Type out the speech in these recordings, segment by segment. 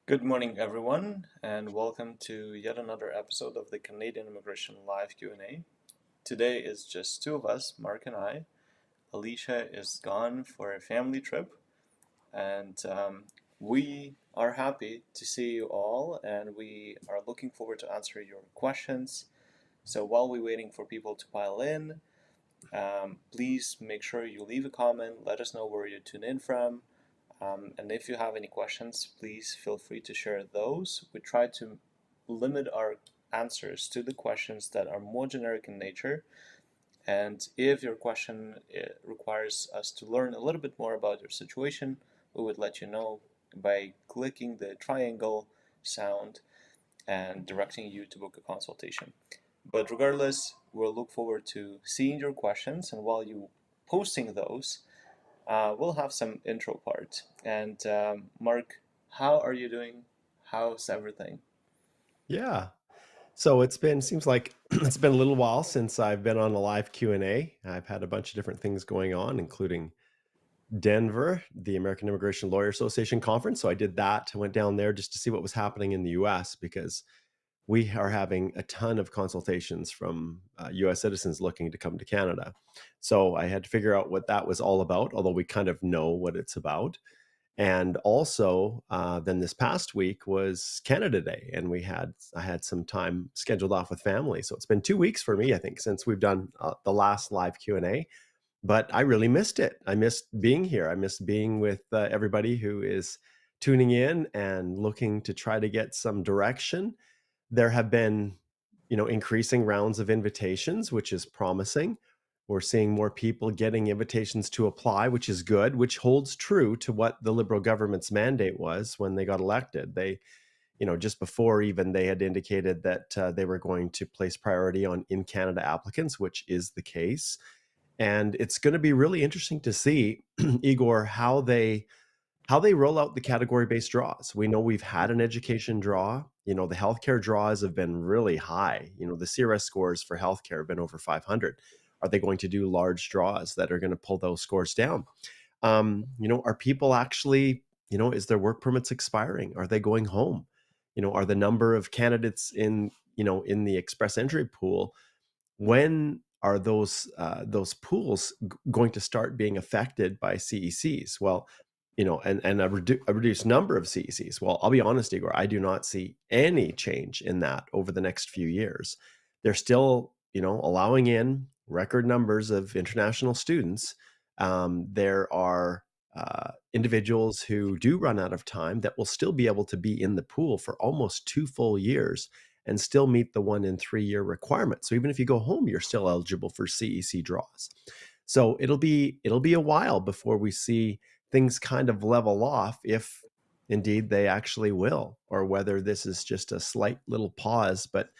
Good morning, everyone, and welcome to yet another episode of the Canadian Immigration Live Q&A. Today is just two of us, Mark and I. Alicia is gone for a family trip, and we are happy to see you all, and we are looking forward to answer your questions. So while we're waiting for people to pile in, please make sure you leave a comment, let us know where you tune in from. And if you have any questions, please feel free to share those. We try to limit our answers to the questions that are more generic in nature. And if your question requires us to learn a little bit more about your situation, we would let you know by clicking the triangle sound and directing you to book a consultation. But regardless, we'll look forward to seeing your questions, and while you posting those, we'll have some intro part. And Mark, how are you doing? How's everything? Yeah. So seems like it's been a little while since I've been on a live Q&A. I've had a bunch of different things going on, including Denver, the American Immigration Lawyer Association conference. So I did that. I went down there just to see what was happening in the US because we are having a ton of consultations from US citizens looking to come to Canada. So I had to figure out what that was all about, although we kind of know what it's about. And also, then this past week was Canada Day, and I had some time scheduled off with family. So it's been 2 weeks for me, I think, since we've done the last live Q&A. But I really missed it. I missed being here. I missed being with everybody who is tuning in and looking to try to get some direction. There have been, increasing rounds of invitations, which is promising. We're seeing more people getting invitations to apply, which is good, which holds true to what the Liberal government's mandate was when they got elected. They, just before even they had indicated that they were going to place priority on in Canada applicants, which is the case. And it's going to be really interesting to see, Igor, how they roll out the category-based draws. We know we've had an education draw. The healthcare draws have been really high. The CRS scores for healthcare have been over 500. Are they going to do large draws that are going to pull those scores down? Are people actually, is their work permits expiring? Are they going home? Are the number of candidates in the express entry pool, when are those pools going to start being affected by CECs? Well, and a reduced number of CECs. Well, I'll be honest, Igor, I do not see any change in that over the next few years. They're still, allowing in record numbers of international students. There are individuals who do run out of time that will still be able to be in the pool for almost 2 full years and still meet the 1 in 3 year requirement. So even if you go home, you're still eligible for CEC draws. So it'll be a while before we see things kind of level off, if indeed they actually will, or whether this is just a slight little pause, but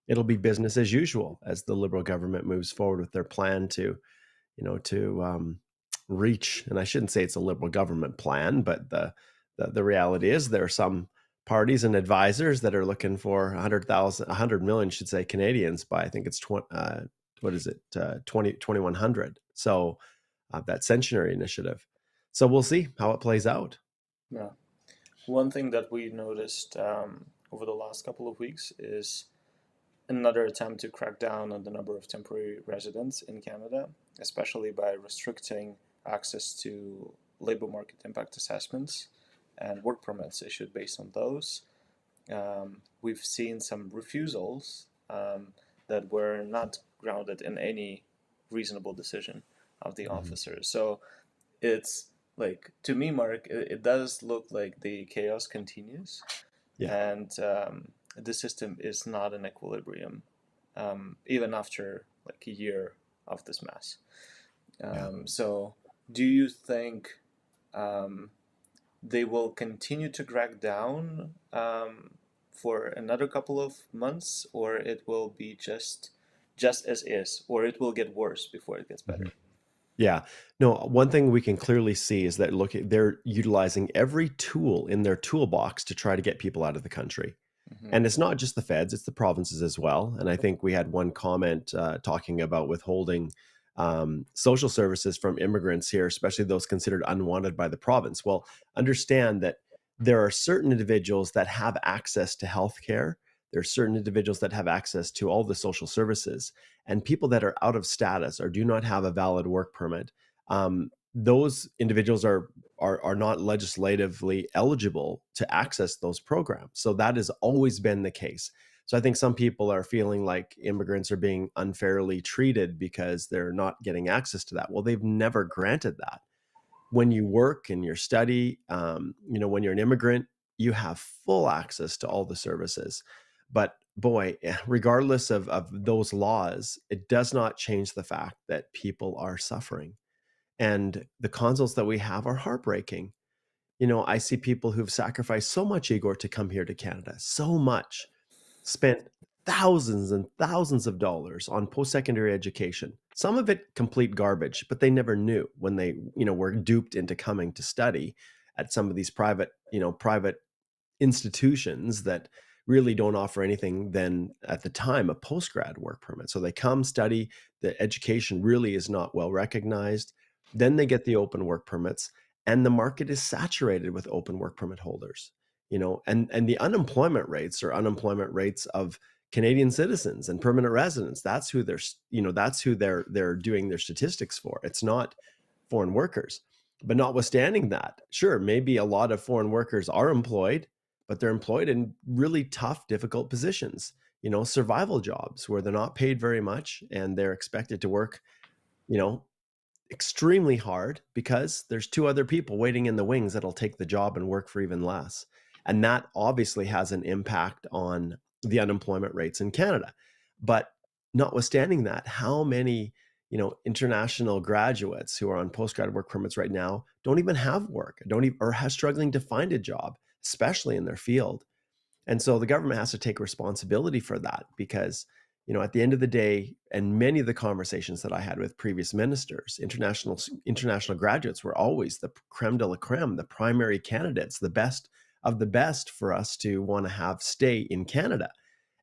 it'll be business as usual as the Liberal government moves forward with their plan to, reach. And I shouldn't say it's a Liberal government plan, but the reality is there are some parties and advisors that are looking for 100 million, should say, Canadians by, I think it's 2100. So that centenary initiative. So we'll see how it plays out. Yeah. One thing that we noticed over the last couple of weeks is another attempt to crack down on the number of temporary residents in Canada, especially by restricting access to labor market impact assessments and work permits issued based on those. We've seen some refusals that were not grounded in any reasonable decision of the officers. So it's like, to me, Mark, it does look like the chaos continues, Yeah. and the system is not in equilibrium, even after like a year of this mess. Yeah. So, do you think they will continue to crack down for another couple of months, or it will be just as is, or it will get worse before it gets Mhm. better? Yeah. No, one thing we can clearly see is that they're utilizing every tool in their toolbox to try to get people out of the country. Mm-hmm. And it's not just the feds, it's the provinces as well. And I think we had one comment talking about withholding social services from immigrants here, especially those considered unwanted by the province. Well, understand that there are certain individuals that have access to healthcare. There are certain individuals that have access to all the social services, and people that are out of status or do not have a valid work permit. Those individuals are not legislatively eligible to access those programs. So that has always been the case. So I think some people are feeling like immigrants are being unfairly treated because they're not getting access to that. Well, they've never granted that. When you work and you study, when you're an immigrant, you have full access to all the services. But boy, regardless of those laws, it does not change the fact that people are suffering. And the consults that we have are heartbreaking. I see people who've sacrificed so much, Igor, to come here to Canada, so much, spent thousands and thousands of dollars on post-secondary education. Some of it complete garbage, but they never knew when they, were duped into coming to study at some of these private institutions that really don't offer anything than at the time a post-grad work permit. So they come study, the education really is not well recognized. Then they get the open work permits, and the market is saturated with open work permit holders. And the unemployment rates are unemployment rates of Canadian citizens and permanent residents. That's who they're doing their statistics for. It's not foreign workers. But notwithstanding that, sure, maybe a lot of foreign workers are employed, but they're employed in really tough, difficult positions, survival jobs where they're not paid very much and they're expected to work, you know, extremely hard because there's two other people waiting in the wings that'll take the job and work for even less. And that obviously has an impact on the unemployment rates in Canada. But notwithstanding that, how many, international graduates who are on postgrad work permits right now don't even have work, don't even, or are struggling to find a job, especially in their field. And so the government has to take responsibility for that because, at the end of the day, and many of the conversations that I had with previous ministers, international graduates were always the creme de la creme, the primary candidates, the best of the best for us to want to have stay in Canada.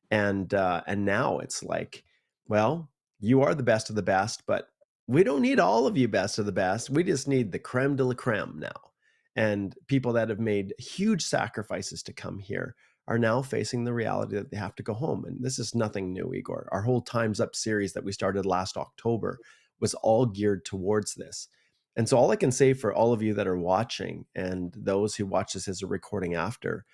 And now it's like, well, you are the best of the best, but we don't need all of you best of the best. We just need the creme de la creme now. And people that have made huge sacrifices to come here are now facing the reality that they have to go home. And this is nothing new, Igor. Our whole Time's Up series that we started last October was all geared towards this. And so all I can say for all of you that are watching and those who watch this as a recording after,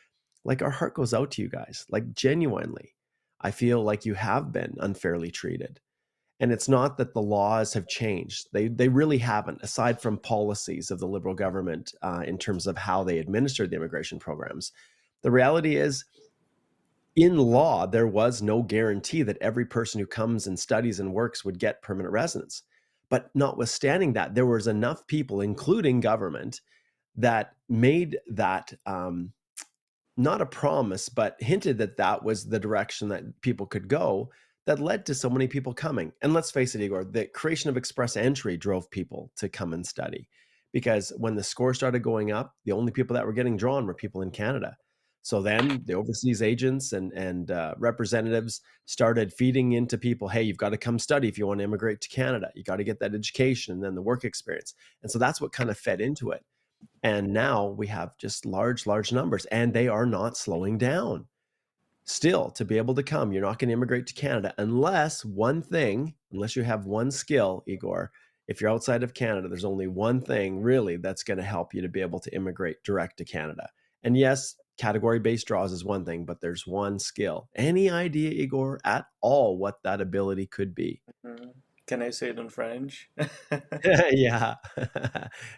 like our heart goes out to you guys, like genuinely. I feel like you have been unfairly treated. And it's not that the laws have changed. They really haven't, aside from policies of the Liberal government in terms of how they administer the immigration programs. The reality is, in law, there was no guarantee that every person who comes and studies and works would get permanent residence. But notwithstanding that, there was enough people, including government, that made that not a promise, but hinted that that was the direction that people could go, that led to so many people coming. And let's face it, Igor, the creation of express entry drove people to come and study, because when the score started going up, the only people that were getting drawn were people in Canada. So then the overseas agents and representatives started feeding into people, hey, you've got to come study if you want to immigrate to Canada. You got to get that education and then the work experience. And so that's what kind of fed into it. And now we have just large numbers, and they are not slowing down. Still, to be able to come, you're not going to immigrate to Canada unless you have one skill, Igor. If you're outside of Canada, there's only one thing really that's going to help you to be able to immigrate direct to Canada. And yes, category-based draws is one thing, but there's one skill. Any idea, Igor, at all what that ability could be? Can I say it in French? Yeah,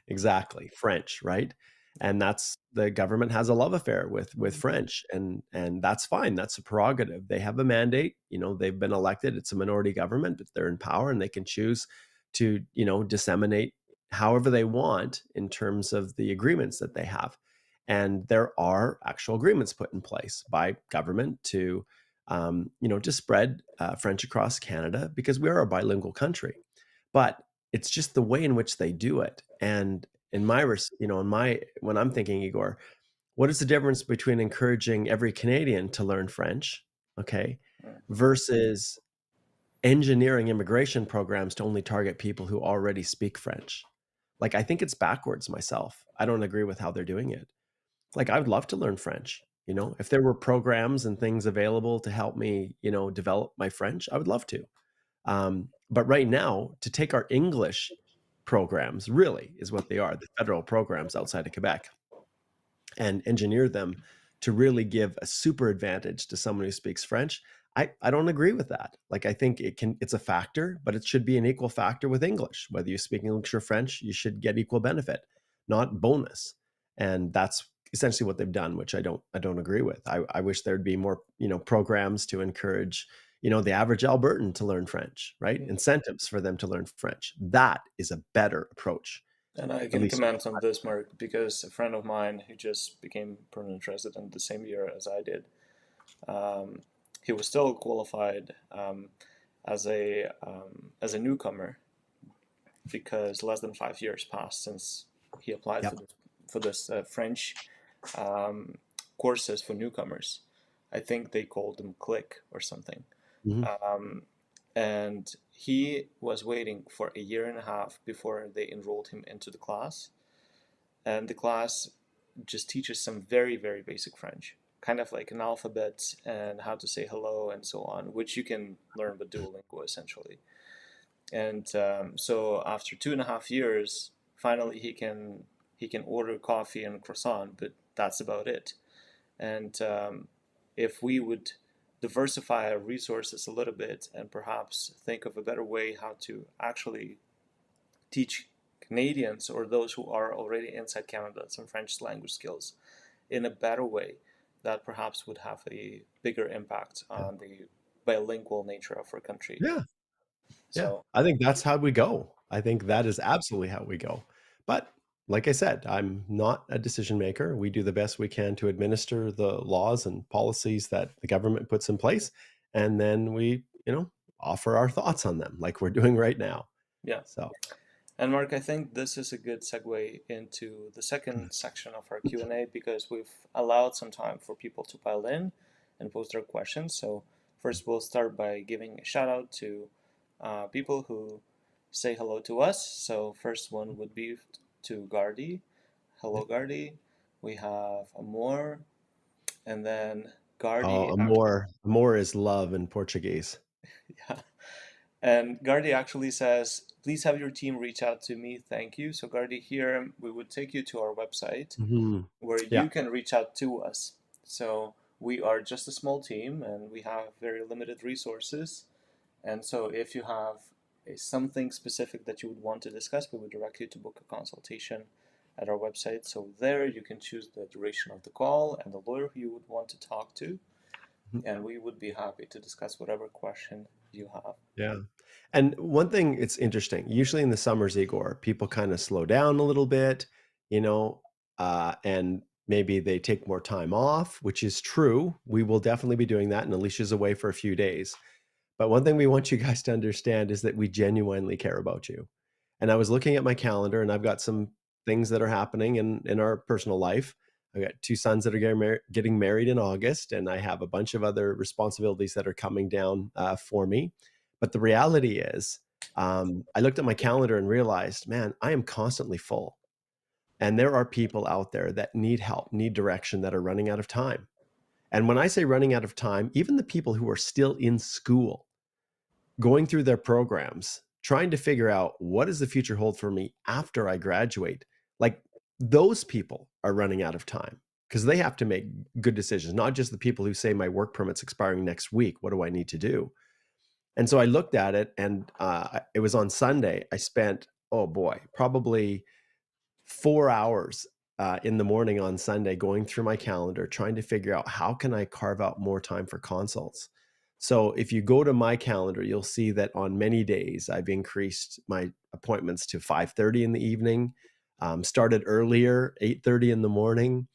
exactly. French, right? And that's the government has a love affair with French, and that's fine. That's a prerogative. They have a mandate. They've been elected. It's a minority government, but they're in power, and they can choose to disseminate however they want in terms of the agreements that they have. And there are actual agreements put in place by government to to spread French across Canada because we are a bilingual country. But it's just the way in which they do it. And when I'm thinking, Igor, what is the difference between encouraging every Canadian to learn French, okay, versus engineering immigration programs to only target people who already speak French? Like, I think it's backwards myself. I don't agree with how they're doing it. like, I would love to learn French. If there were programs and things available to help me, develop my French, I would love to. But right now, to take our English programs, really is what they are, the federal programs outside of Quebec, and engineer them to really give a super advantage to someone who speaks French. I don't agree with that. Like, I think it's a factor, but it should be an equal factor with English. Whether you speak English or French, you should get equal benefit, not bonus. And that's essentially what they've done, which I don't agree with. I wish there'd be more, programs to encourage, the average Albertan to learn French, right? Incentives for them to learn French. That is a better approach, And I at can least. comment on this, Mark, because a friend of mine who just became permanent resident the same year as I did, um, he was still qualified as a newcomer because less than 5 years passed since he applied Yep. for this French um, courses for newcomers. I think they called them Click or something. Mhm. Um, and he was waiting for a year and a half before they enrolled him into the class. And the class just teaches some very, very basic French, kind of like an alphabet and how to say hello and so on, which you can learn with Duolingo essentially. And so after 2.5 years, finally he can order coffee and croissant, but that's about it. And if we would diversify our resources a little bit and perhaps think of a better way how to actually teach Canadians or those who are already inside Canada some French language skills in a better way, that perhaps would have a bigger impact Yeah. on the bilingual nature of our country. Yeah. Yeah. So, I think that's how we go. I think that is absolutely how we go. But like I said, I'm not a decision maker. We do the best we can to administer the laws and policies that the government puts in place. And then we, offer our thoughts on them like we're doing right now. yeah. So, And Mark, I think this is a good segue into the second section of our Q&A because we've allowed some time for people to pile in and post their questions. So first we'll start by giving a shout out to people who say hello to us. So first one would be to Gardy. Hello, Gardy. We have Amor, and then Gardy. amor is love in Portuguese. Yeah. And Gardy actually says, please have your team reach out to me. Thank you. So, Gardy, here we would take you to our website Mhm. where Yeah. you can reach out to us. So, we are just a small team and we have very limited resources. And so, if you have something specific that you would want to discuss, we would direct you to book a consultation at our website. So, there you can choose the duration of the call and the lawyer who you would want to talk to. Mhm. And we would be happy to discuss whatever question you have. Yeah. And one thing, it's interesting. Usually in the summers, Igor, people kind of slow down a little bit, and maybe they take more time off, which is true. We will definitely be doing that. And Alicia's away for a few days. But one thing we want you guys to understand is that we genuinely care about you. And I was looking at my calendar and I've got some things that are happening in our personal life. I've got two sons that are getting married in August, and I have a bunch of other responsibilities that are coming down for me. But the reality is, I looked at my calendar and realized, man, I am constantly full. And there are people out there that need help, need direction, that are running out of time. And when I say running out of time, even the people who are still in school, going through their programs, trying to figure out what does the future hold for me after I graduate, like those people are running out of time because they have to make good decisions, not just the people who say my work permit's expiring next week. What do I need to do? And so I looked at it, and it was on Sunday. I spent, oh boy, probably 4 hours in the morning on Sunday going through my calendar, trying to figure out how can I carve out more time for consults. So if you go to my calendar, you'll see that on many days I've increased my appointments to 5:30 in the evening, started earlier, 8:30 in the morning,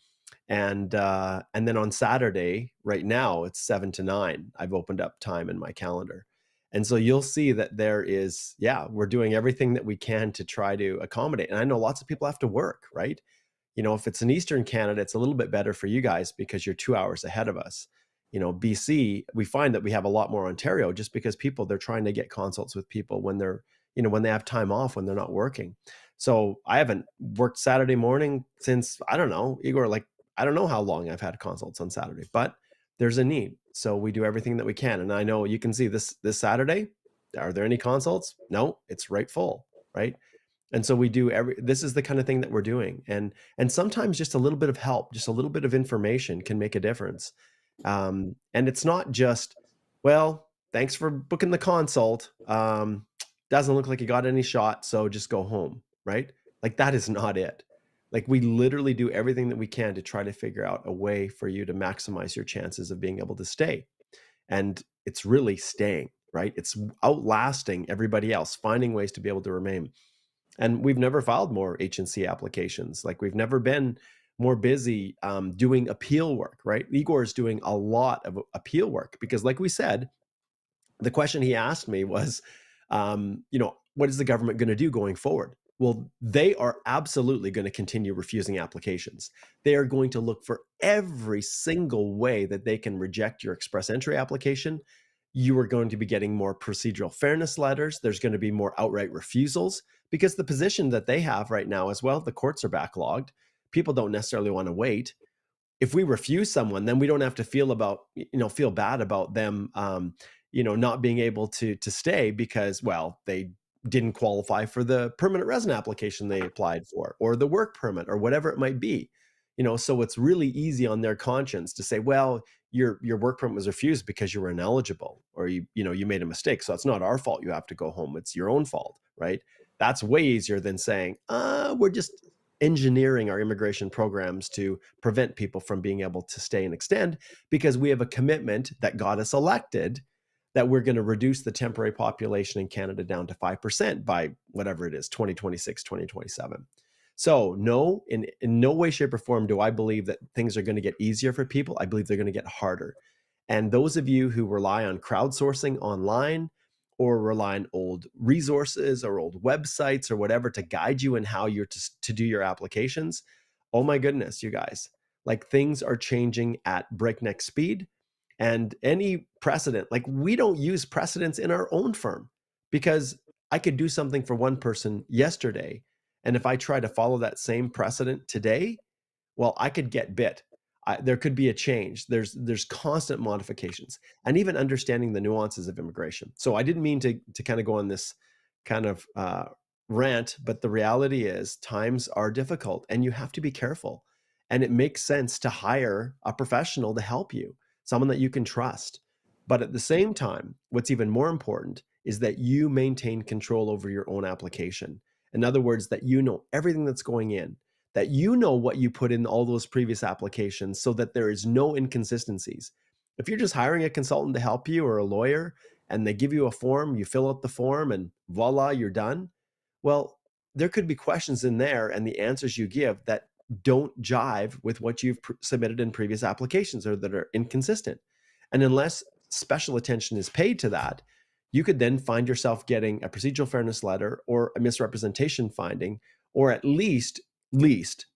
and then on Saturday, right now it's 7 to 9. I've opened up time in my calendar. And so you'll see that there is, yeah, we're doing everything that we can to try to accommodate. And I know lots of people have to work, right? If it's in Eastern Canada, it's a little bit better for you guys because you're 2 hours ahead of us. BC, we find that we have a lot more Ontario just because they're trying to get consults with people when when they have time off, when they're not working. So I haven't worked Saturday morning since, I don't know, Igor, like I don't know how long I've had consults on Saturday, but there's a need. So we do everything that we can. And I know you can see this Saturday, are there any consults? No, it's right full, right? And so we do this is the kind of thing that we're doing. And sometimes just a little bit of help, just a little bit of information can make a difference. And it's not just, well, thanks for booking the consult. Doesn't look like you got any shot, so just go home, right? Like that is not it. Like we literally do everything that we can to try to figure out a way for you to maximize your chances of being able to stay. And it's really staying, right? It's outlasting everybody else, finding ways to be able to remain. And we've never filed more H&C applications. Like we've never been more busy doing appeal work, right? Igor is doing a lot of appeal work because, like we said, the question he asked me was, what is the government going to do going forward? Well, they are absolutely going to continue refusing applications. They are going to look for every single way that they can reject your express entry application. You are going to be getting more procedural fairness letters. There's going to be more outright refusals because the position that they have right now as well, the courts are backlogged. People don't necessarily want to wait. If we refuse someone, then we don't have to feel bad about them, not being able to stay because, well, they didn't qualify for the permanent resident application they applied for, or the work permit, or whatever it might be. So it's really easy on their conscience to say, well, your work permit was refused because you were ineligible, or you made a mistake. So it's not our fault. You have to go home. It's your own fault, right? That's way easier than saying, we're just engineering our immigration programs to prevent people from being able to stay and extend because we have a commitment that got us elected that we're going to reduce the temporary population in Canada down to 5% by whatever it is, 2026, 2027. So no, in no way, shape, or form do I believe that things are going to get easier for people. I believe they're going to get harder. And those of you who rely on crowdsourcing online or rely on old resources or old websites or whatever to guide you in how you're to do your applications, oh my goodness, you guys, like things are changing at breakneck speed. And any precedent, like we don't use precedents in our own firm because I could do something for one person yesterday. And if I try to follow that same precedent today, well, I could get bit. There could be a change. There's constant modifications and even understanding the nuances of immigration. So I didn't mean to kind of go on this kind of rant, but the reality is times are difficult and you have to be careful. And it makes sense to hire a professional to help you, someone that you can trust. But at the same time, what's even more important is that you maintain control over your own application. In other words, that you know everything that's going in, that you know what you put in all those previous applications so that there is no inconsistencies. If you're just hiring a consultant to help you or a lawyer and they give you a form, you fill out the form and voila, you're done. Well, there could be questions in there and the answers you give that don't jive with what you've submitted in previous applications or that are inconsistent. And unless special attention is paid to that, you could then find yourself getting a procedural fairness letter or a misrepresentation finding, or at least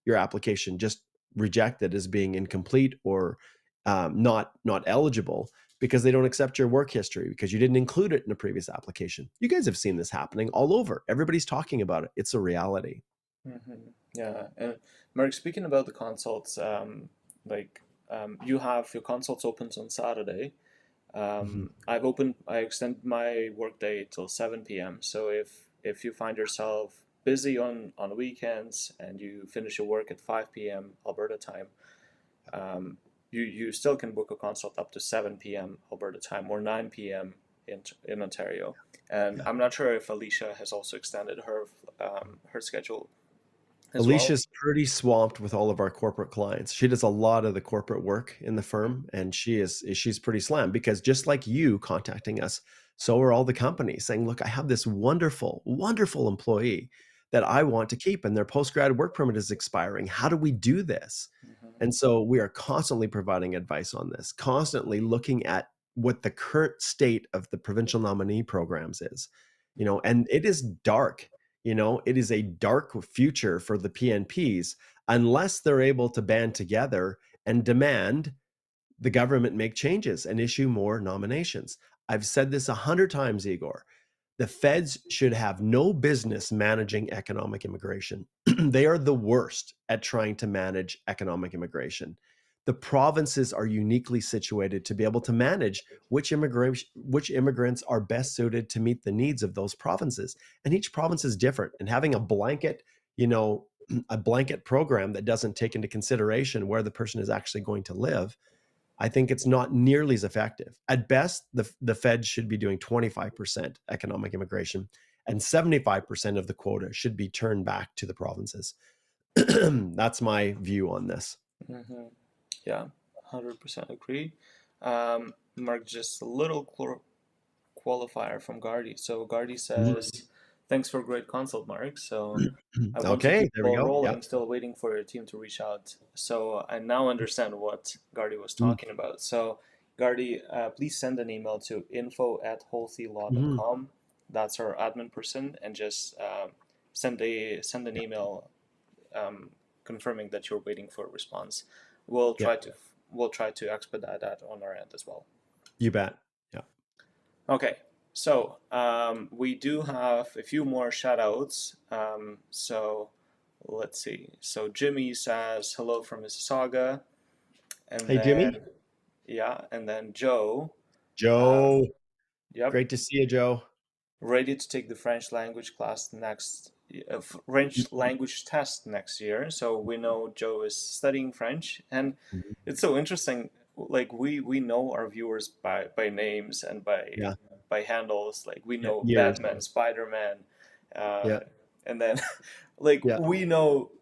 your application just rejected as being incomplete or not eligible because they don't accept your work history because you didn't include it in a previous application. You guys have seen this happening all over. Everybody's talking about it. It's a reality. Mm-hmm. Yeah, and Mark, speaking about the consults, you have your consults opens on Saturday. I extend my workday till 7 p.m. So if you find yourself busy on weekends and you finish your work at 5 p.m. Alberta time, you still can book a consult up to 7 p.m. Alberta time or 9 p.m. in Ontario. And I'm not sure if Alicia has also extended her schedule as well. Alicia's pretty swamped with all of our corporate clients. She does a lot of the corporate work in the firm, and she's pretty slammed because just like you contacting us, so are all the companies saying, look, I have this wonderful, wonderful employee that I want to keep and their post-grad work permit is expiring. How do we do this? Mm-hmm. And so we are constantly providing advice on this, constantly looking at what the current state of the provincial nominee programs is, and it is dark. It is a dark future for the PNPs unless they're able to band together and demand the government make changes and issue more nominations. I've said this 100 times, Igor. the feds should have no business managing economic immigration. They are the worst at trying to manage economic immigration. The provinces are uniquely situated to be able to manage which immigrants are best suited to meet the needs of those provinces. And each province is different. And having a blanket, a blanket program that doesn't take into consideration where the person is actually going to live, I think it's not nearly as effective. At best, the Fed should be doing 25% economic immigration, and 75% of the quota should be turned back to the provinces. That's my view on this. Mm-hmm. Yeah, 100% agree. Mark, just a little qualifier from Gardy. So Gardy says, thanks for great consult, Mark. So I want to Okay, keep the there we ball go. rolling, Yep. still waiting for your team to reach out. So I now understand what Gardy was talking about. So Gardy, please send an email to info@holthelaw.com. That's our admin person, and just send an email confirming that you're waiting for a response. We'll try to expedite that on our end as well. You bet. Yeah. Okay, so we do have a few more shout outs. So let's see. So Jimmy says hello from Mississauga. And hey, Jimmy. Yeah, and then Joe. Joe. Yep. Great to see you, Joe. Ready to take the French language class French language test next year. So we know Joe is studying French, and it's so interesting. Like we know our viewers by names and by handles. Like we know Batman, Spider-Man, and then we know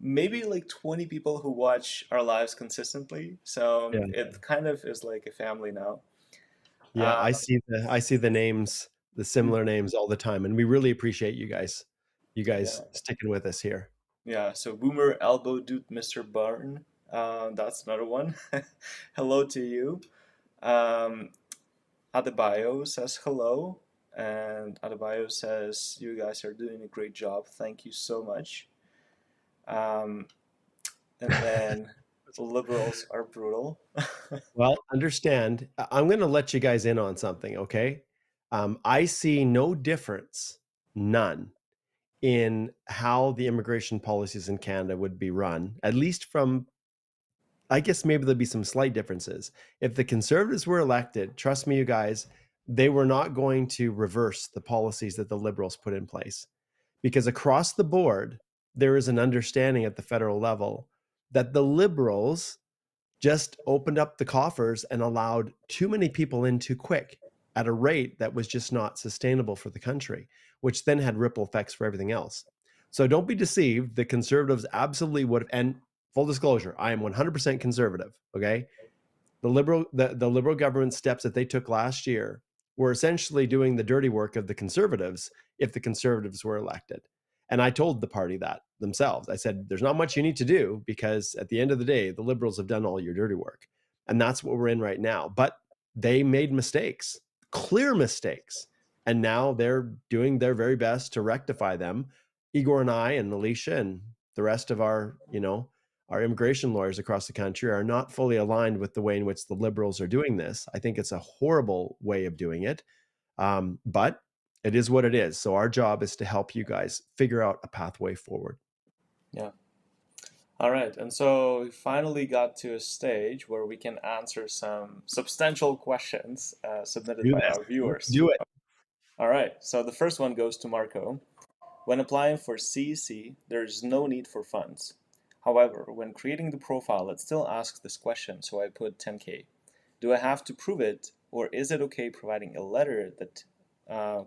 maybe like 20 people who watch our lives consistently. So it kind of is like a family now. Yeah, I see the names, the similar names all the time, and we really appreciate you guys sticking with us here. Yeah, so Boomer Elbow Dude Mr. Barn, that's another one. Hello to you. Adebayo says hello, and Adebayo says you guys are doing a great job. Thank you so much. And then liberals are brutal. Well, understand, I'm going to let you guys in on something, okay? I see no difference, none, in how the immigration policies in Canada would be run, at least from, I guess maybe there'd be some slight differences. If the Conservatives were elected, trust me, you guys, they were not going to reverse the policies that the Liberals put in place. Because across the board, there is an understanding at the federal level that the Liberals just opened up the coffers and allowed too many people in too quick at a rate that was just not sustainable for the country, which then had ripple effects for everything else. So don't be deceived. The Conservatives absolutely would have, and full disclosure, I am 100% conservative, okay? The liberal government steps that they took last year were essentially doing the dirty work of the Conservatives if the Conservatives were elected. And I told the party that themselves. I said, there's not much you need to do because at the end of the day, the Liberals have done all your dirty work. And that's what we're in right now. But they made mistakes, clear mistakes. And now they're doing their very best to rectify them. Igor and I and Alicia and the rest of our immigration lawyers across the country are not fully aligned with the way in which the Liberals are doing this. I think it's a horrible way of doing it. But it is what it is. So our job is to help you guys figure out a pathway forward. Yeah. All right. And so we finally got to a stage where we can answer some substantial questions submitted by our viewers. Do it. All right. So the first one goes to Marco. When applying for CEC, there is no need for funds. However, when creating the profile, it still asks this question, so I put 10K. Do I have to prove it, or is it okay providing a letter that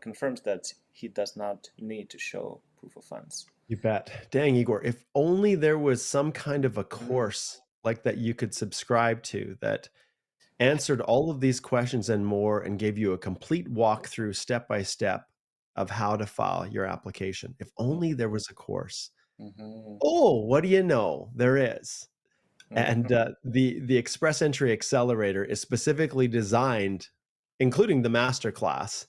confirms that he does not need to show proof of funds? You bet. Dang, Igor, if only there was some kind of a course like that you could subscribe to that answered all of these questions and more and gave you a complete walkthrough step by step of how to file your application. If only there was a course. Oh, what do you know? There is. And the Express Entry Accelerator is specifically designed, including the masterclass,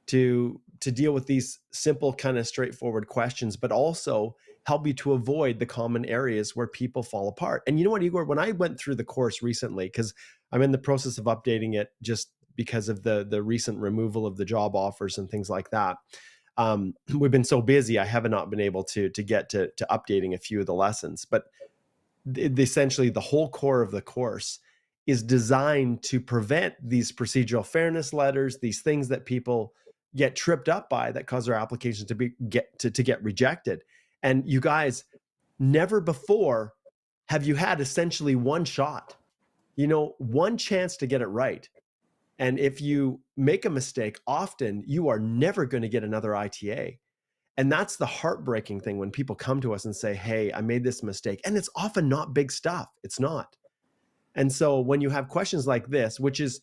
to deal with these simple, kind of straightforward questions, but also help you to avoid the common areas where people fall apart. And you know what, Igor, when I went through the course recently, because I'm in the process of updating it just because of the recent removal of the job offers and things like that. We've been so busy, I have not been able to get to updating a few of the lessons. But essentially, the whole core of the course is designed to prevent these procedural fairness letters, these things that people get tripped up by that cause their applications to get rejected. And you guys, never before have you had essentially one shot, one chance to get it right. And if you make a mistake, often you are never going to get another ITA. And that's the heartbreaking thing when people come to us and say, hey, I made this mistake. And it's often not big stuff. It's not. And so when you have questions like this, which is,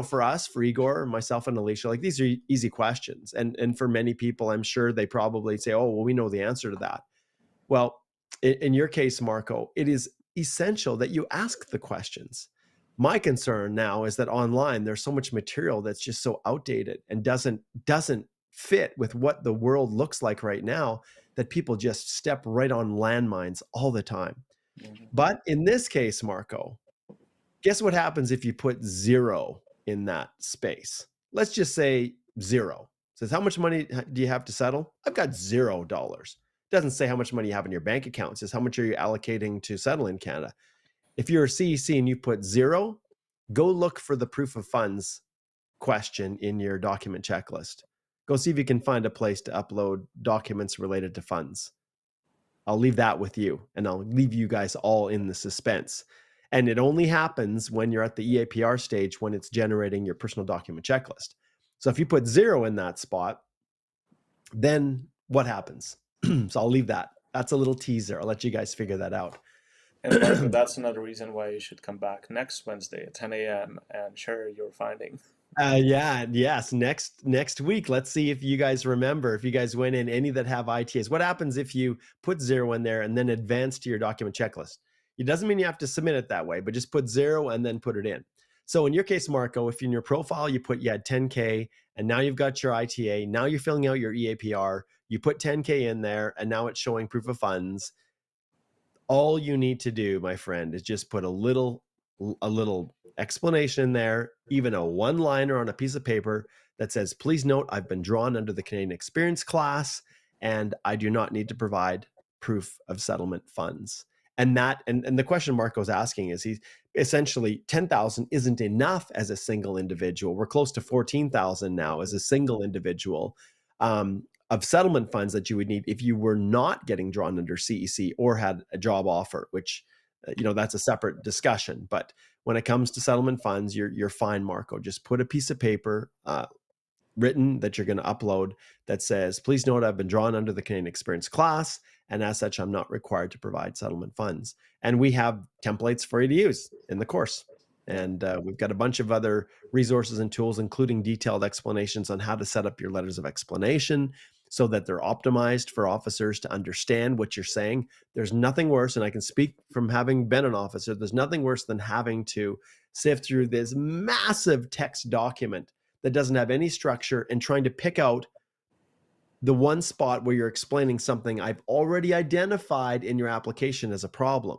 for us, for Igor, myself and Alicia, like these are easy questions. And for many people, I'm sure they probably say, oh, well, we know the answer to that. Well, in your case, Marco, it is essential that you ask the questions. My concern now is that online, there's so much material that's just so outdated and doesn't fit with what the world looks like right now, that people just step right on landmines all the time. Mm-hmm. But in this case, Marco, guess what happens if you put 0 in that space? Let's just say 0. It says, how much money do you have to settle? I've got $0. Doesn't say how much money you have in your bank account. It says how much are you allocating to settle in Canada. If you're a CEC and you put 0, go look for the proof of funds question in your document checklist. Go see if you can find a place to upload documents related to funds. I'll leave that with you, and I'll leave you guys all in the suspense. And it only happens when you're at the EAPR stage, when it's generating your personal document checklist. So if you put 0 in that spot, then what happens? So I'll leave that. That's a little teaser. I'll let you guys figure that out. And Marco, that's another reason why you should come back next Wednesday at 10 a.m. and share your finding. Yes. Next week, let's see if you guys remember, if you guys went in any that have ITAs. What happens if you put 0 in there and then advance to your document checklist? It doesn't mean you have to submit it that way, but just put 0 and then put it in. So in your case, Marco, if in your profile you put you had 10K and now you've got your ITA, now you're filling out your EAPR, you put 10K in there and now it's showing proof of funds. All you need to do, my friend, is just put a little explanation in there, even a one-liner on a piece of paper that says, please note, I've been drawn under the Canadian Experience class and I do not need to provide proof of settlement funds. And the question Marco's asking is, he essentially 10,000 isn't enough as a single individual. We're close to 14,000 now as a single individual of settlement funds that you would need if you were not getting drawn under CEC or had a job offer, which, that's a separate discussion. But when it comes to settlement funds, you're fine, Marco. Just put a piece of paper written that you're going to upload that says, please note I've been drawn under the Canadian Experience class, and as such, I'm not required to provide settlement funds. And we have templates for you to use in the course. And we've got a bunch of other resources and tools, including detailed explanations on how to set up your letters of explanation so that they're optimized for officers to understand what you're saying. There's nothing worse, and I can speak from having been an officer, there's nothing worse than having to sift through this massive text document that doesn't have any structure and trying to pick out the one spot where you're explaining something I've already identified in your application as a problem.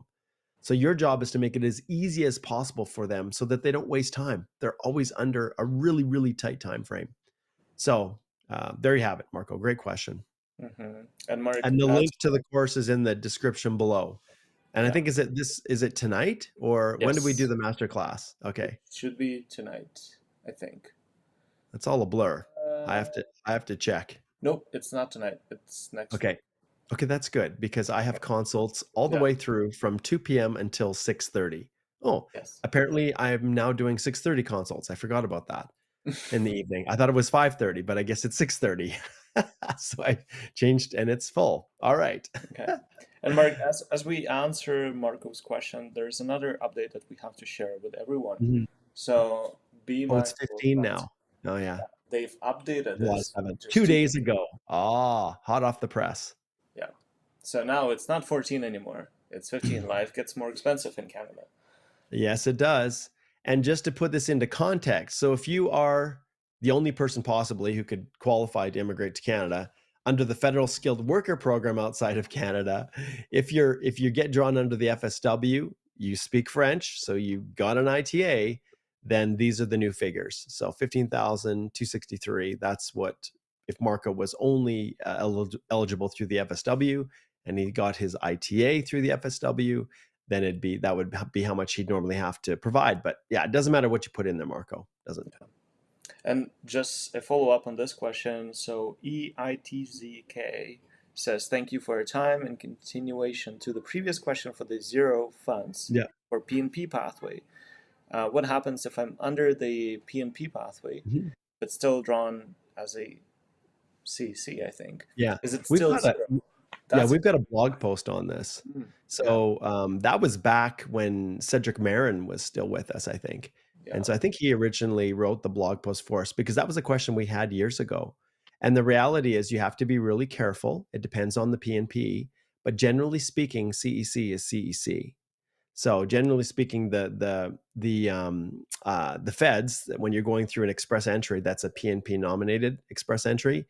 So your job is to make it as easy as possible for them so that they don't waste time. They're always under a really, really tight time frame. So there you have it, Marco. Great question. Mm-hmm. And Mark, and the link to the course is in the description below. And I think, is it tonight or when did we do the master class? Okay. It should be tonight, I think. It's all a blur. I have to check. Nope, it's not tonight. It's next week. Okay, that's good because I have consults all the way through from 2 p.m. until 6:30. Oh, yes. Apparently I'm now doing 6:30 consults. I forgot about that in the evening. I thought it was 5:30, but I guess it's 6:30. So I changed and it's full. All right. Okay. And Mark, as we answer Marco's question, there's another update that we have to share with everyone. Mm-hmm. So be mindful. It's 15 now. Oh yeah. They've updated this 2 days ago. Hot off the press. Yeah. So now it's not 14 anymore. It's 15. Life gets more expensive in Canada. Yes, it does. And just to put this into context, so if you are the only person possibly who could qualify to immigrate to Canada under the federal skilled worker program outside of Canada, if you get drawn under the FSW, you speak French, so you got an ITA, then these are the new figures. So 15,263, that's what, if Marco was only eligible through the FSW and he got his ITA through the FSW, then that would be how much he'd normally have to provide. But yeah, it doesn't matter what you put in there, Marco. Doesn't. And just a follow-up on this question. So EITZK says, thank you for your time. In continuation to the previous question for the zero funds for PNP pathway, what happens if I'm under the PNP pathway, but still drawn as a CEC, I think? Yeah. Is it still zero? We've got a blog post on this. So that was back when Cedric Marin was still with us, I think. Yeah. And so I think he originally wrote the blog post for us because that was a question we had years ago. And the reality is you have to be really careful. It depends on the PNP, but generally speaking, CEC is CEC. So generally speaking, the feds, when you're going through an express entry, that's a PNP nominated express entry.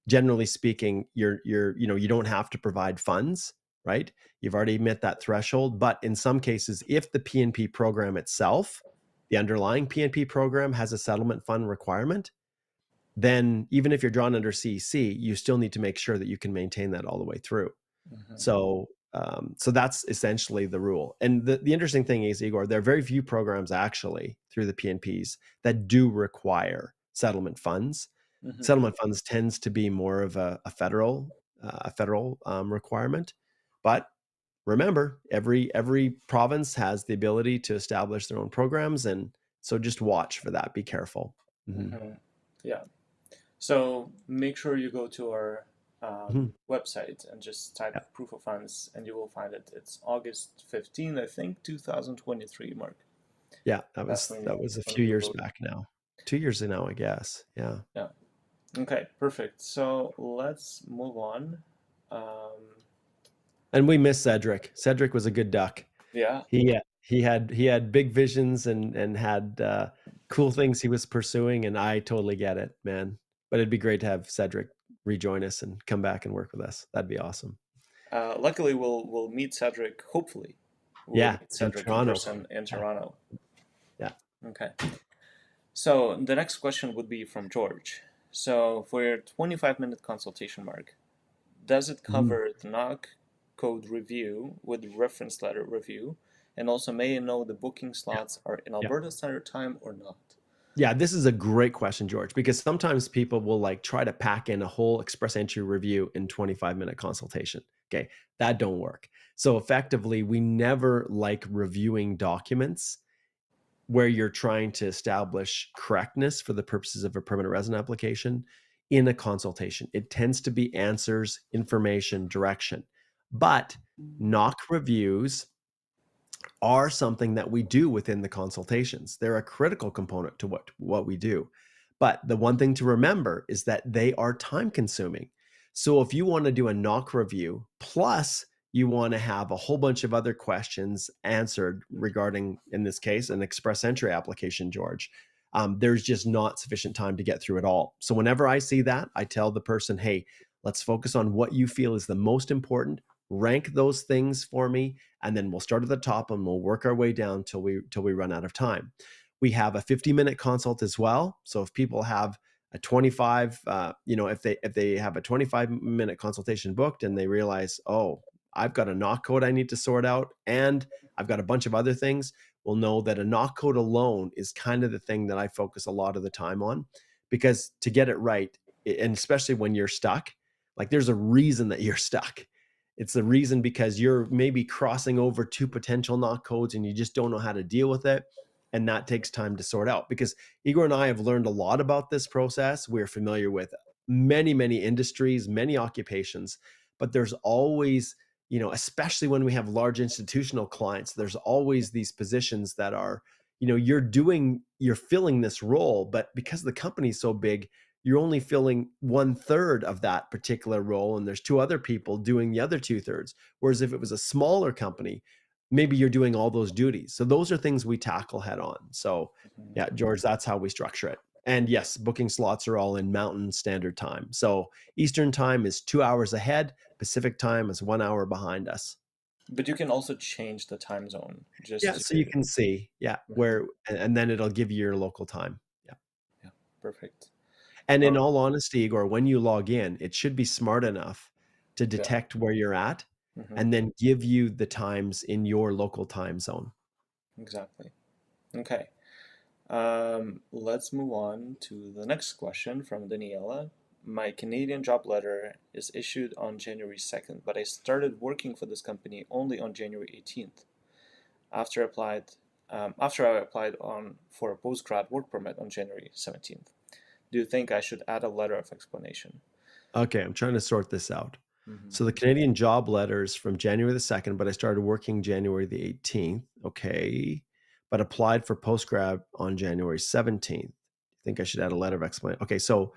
Generally speaking, you don't have to provide funds, right? You've already met that threshold. But in some cases, if the PNP program itself, the underlying PNP program has a settlement fund requirement, then even if you're drawn under CEC, you still need to make sure that you can maintain that all the way through. So that's essentially the rule. And the interesting thing is, Igor, there are very few programs actually through the PNPs that do require settlement funds. Settlement funds tends to be more of a federal requirement. But remember, every province has the ability to establish their own programs, and so just watch for that. Be careful. Yeah. So make sure you go to our website and just type proof of funds, and you will find it. It's August 15, I think, 2023, Mark. Yeah, that was a few years back now. 2 years now, I guess. Yeah. Yeah. Okay, perfect. So let's move on. And we miss Cedric. Cedric was a good duck. Yeah. He had big visions and had cool things he was pursuing, and I totally get it, man. But it'd be great to have Cedric rejoin us and come back and work with us. That'd be awesome. Luckily, we'll meet Cedric. Hopefully, meet Cedric in person in Toronto. Yeah. Okay. So the next question would be from George. So for your 25-minute consultation, Mark, does it cover the NOC code review with reference letter review, and also may you know the booking slots are in Alberta Standard Time or not? Yeah, this is a great question, George, because sometimes people will try to pack in a whole express entry review in 25-minute consultation. Okay, that don't work. So effectively, we never like reviewing documents where you're trying to establish correctness for the purposes of a permanent resident application in a consultation. It tends to be answers, information, direction. But NOC reviews are something that we do within the consultations. They're a critical component to what we do. But the one thing to remember is that they are time consuming. So if you want to do a NOC review, plus you want to have a whole bunch of other questions answered regarding, in this case, an express entry application, George, there's just not sufficient time to get through it all. So whenever I see that, I tell the person, hey, let's focus on what you feel is the most important. Rank those things for me, and then we'll start at the top and we'll work our way down till we run out of time. We have a 50-minute consult as well. So if people have a 25, if they have a 25-minute consultation booked and they realize, oh, I've got a NOC code I need to sort out, and I've got a bunch of other things, we'll know that a NOC code alone is kind of the thing that I focus a lot of the time on, because to get it right, and especially when you're stuck, there's a reason that you're stuck. It's the reason because you're maybe crossing over two potential NOC codes and you just don't know how to deal with it. And that takes time to sort out, because Igor and I have learned a lot about this process. We're familiar with many, many industries, many occupations, but there's always, especially when we have large institutional clients, there's always these positions that are, you're filling this role, but because the company's so big, you're only filling 1/3 of that particular role, and there's two other people doing the other 2/3. Whereas if it was a smaller company, maybe you're doing all those duties. So those are things we tackle head on. So yeah, George, that's how we structure it. And yes, booking slots are all in Mountain Standard Time. So Eastern Time is 2 hours ahead. Pacific Time is 1 hour behind us. But you can also change the time zone just Yeah, so you to. can see, yeah, Mhm. where and then it'll give you your local time. Yeah. Yeah, perfect. And in Um, all honesty, Igor, when you log in, it should be smart enough to yeah. detect where you're at Hmm. and then give you the times in your local time zone. Exactly. Okay. Let's move on to the next question from Daniela. My Canadian job letter is issued on January 2nd, but I started working for this company only on January 18th. After applied, after I applied on for a postgrad work permit on January 17th. Do you think I should add a letter of explanation? Okay, I'm trying to sort this out. Mm-hmm. So the Canadian job letters from January the 2nd, but I started working January the 18th. Okay. But applied for postgrad on January 17th. I think I should add a letter of explanation. Okay, so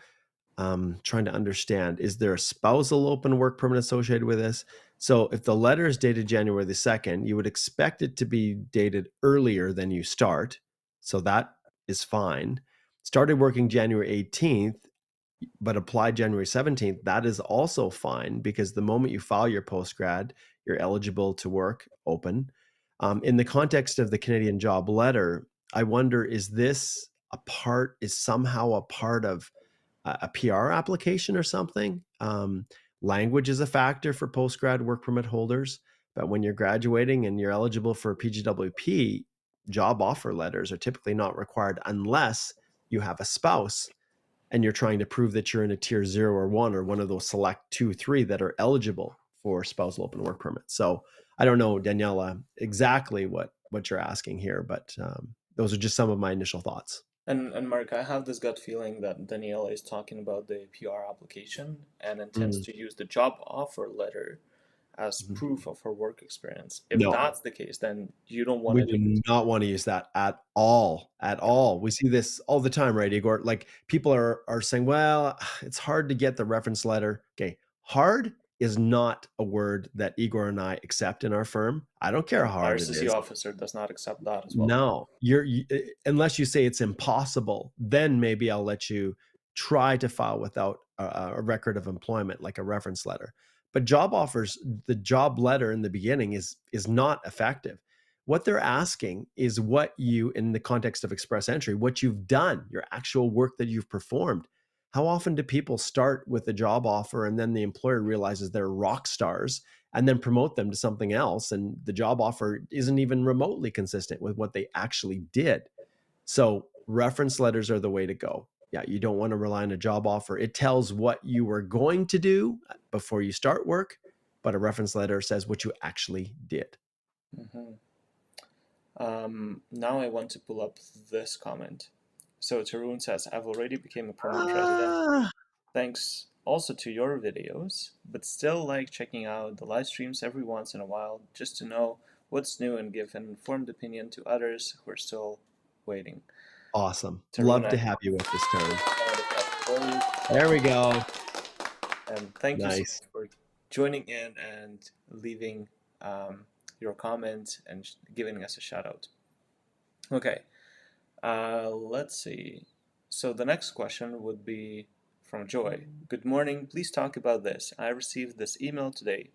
trying to understand, is there a spousal open work permit associated with this? So if the letter is dated January the 2nd, you would expect it to be dated earlier than you start. So that is fine. Started working January 18th, but applied January 17th, that is also fine because the moment you file your postgrad, you're eligible to work open. In the context of the Canadian job letter, I wonder, is this somehow a part of a PR application or something? Language is a factor for postgrad work permit holders, but when you're graduating and you're eligible for PGWP, job offer letters are typically not required unless you have a spouse and you're trying to prove that you're in a tier 0 or 1 or one of those select 2 3 that are eligible for spousal open work permits. So I don't know, Daniela, exactly what you're asking here, but those are just some of my initial thoughts. And Mark, I have this gut feeling that Daniela is talking about the PR application and intends Mm. to use the job offer letter as Mhm. proof of her work experience. If No, that's the case, then you don't want we to do do it. not want to use that at all. At Yeah. all. We see this all the time, right, Igor? Like people are saying, well, it's hard to get the reference letter. Okay. Hard is not a word that Igor and I accept in our firm. I don't care And how our hard it CC is. officer does not accept that as well. No, unless you say it's impossible, then maybe I'll let you try to file without a record of employment, like a reference letter. But job offers, the job letter in the beginning is not effective. What they're asking is what you, in the context of express entry, what you've done, your actual work that you've performed. How often do people start with a job offer and then the employer realizes they're rock stars and then promote them to something else, and the job offer isn't even remotely consistent with what they actually did? So reference letters are the way to go. Yeah, you don't want to rely on a job offer. It tells what you were going to do before you start work, but a reference letter says what you actually did. Hmm. Now I want to pull up this comment. So Tarun says, I've already become a permanent resident Ah, thanks also to your videos, but still like checking out the live streams every once in a while just to know what's new and give an informed opinion to others who are still waiting. awesome. Tarun, Love I to have have you with this, Taryn. a round of applause for There we you. go. And thank you so Nice. much for joining in and leaving your comment and giving us a shout out. Okay, let's see. So the next question would be from Joy. Good morning. Please talk about this. I received this email today.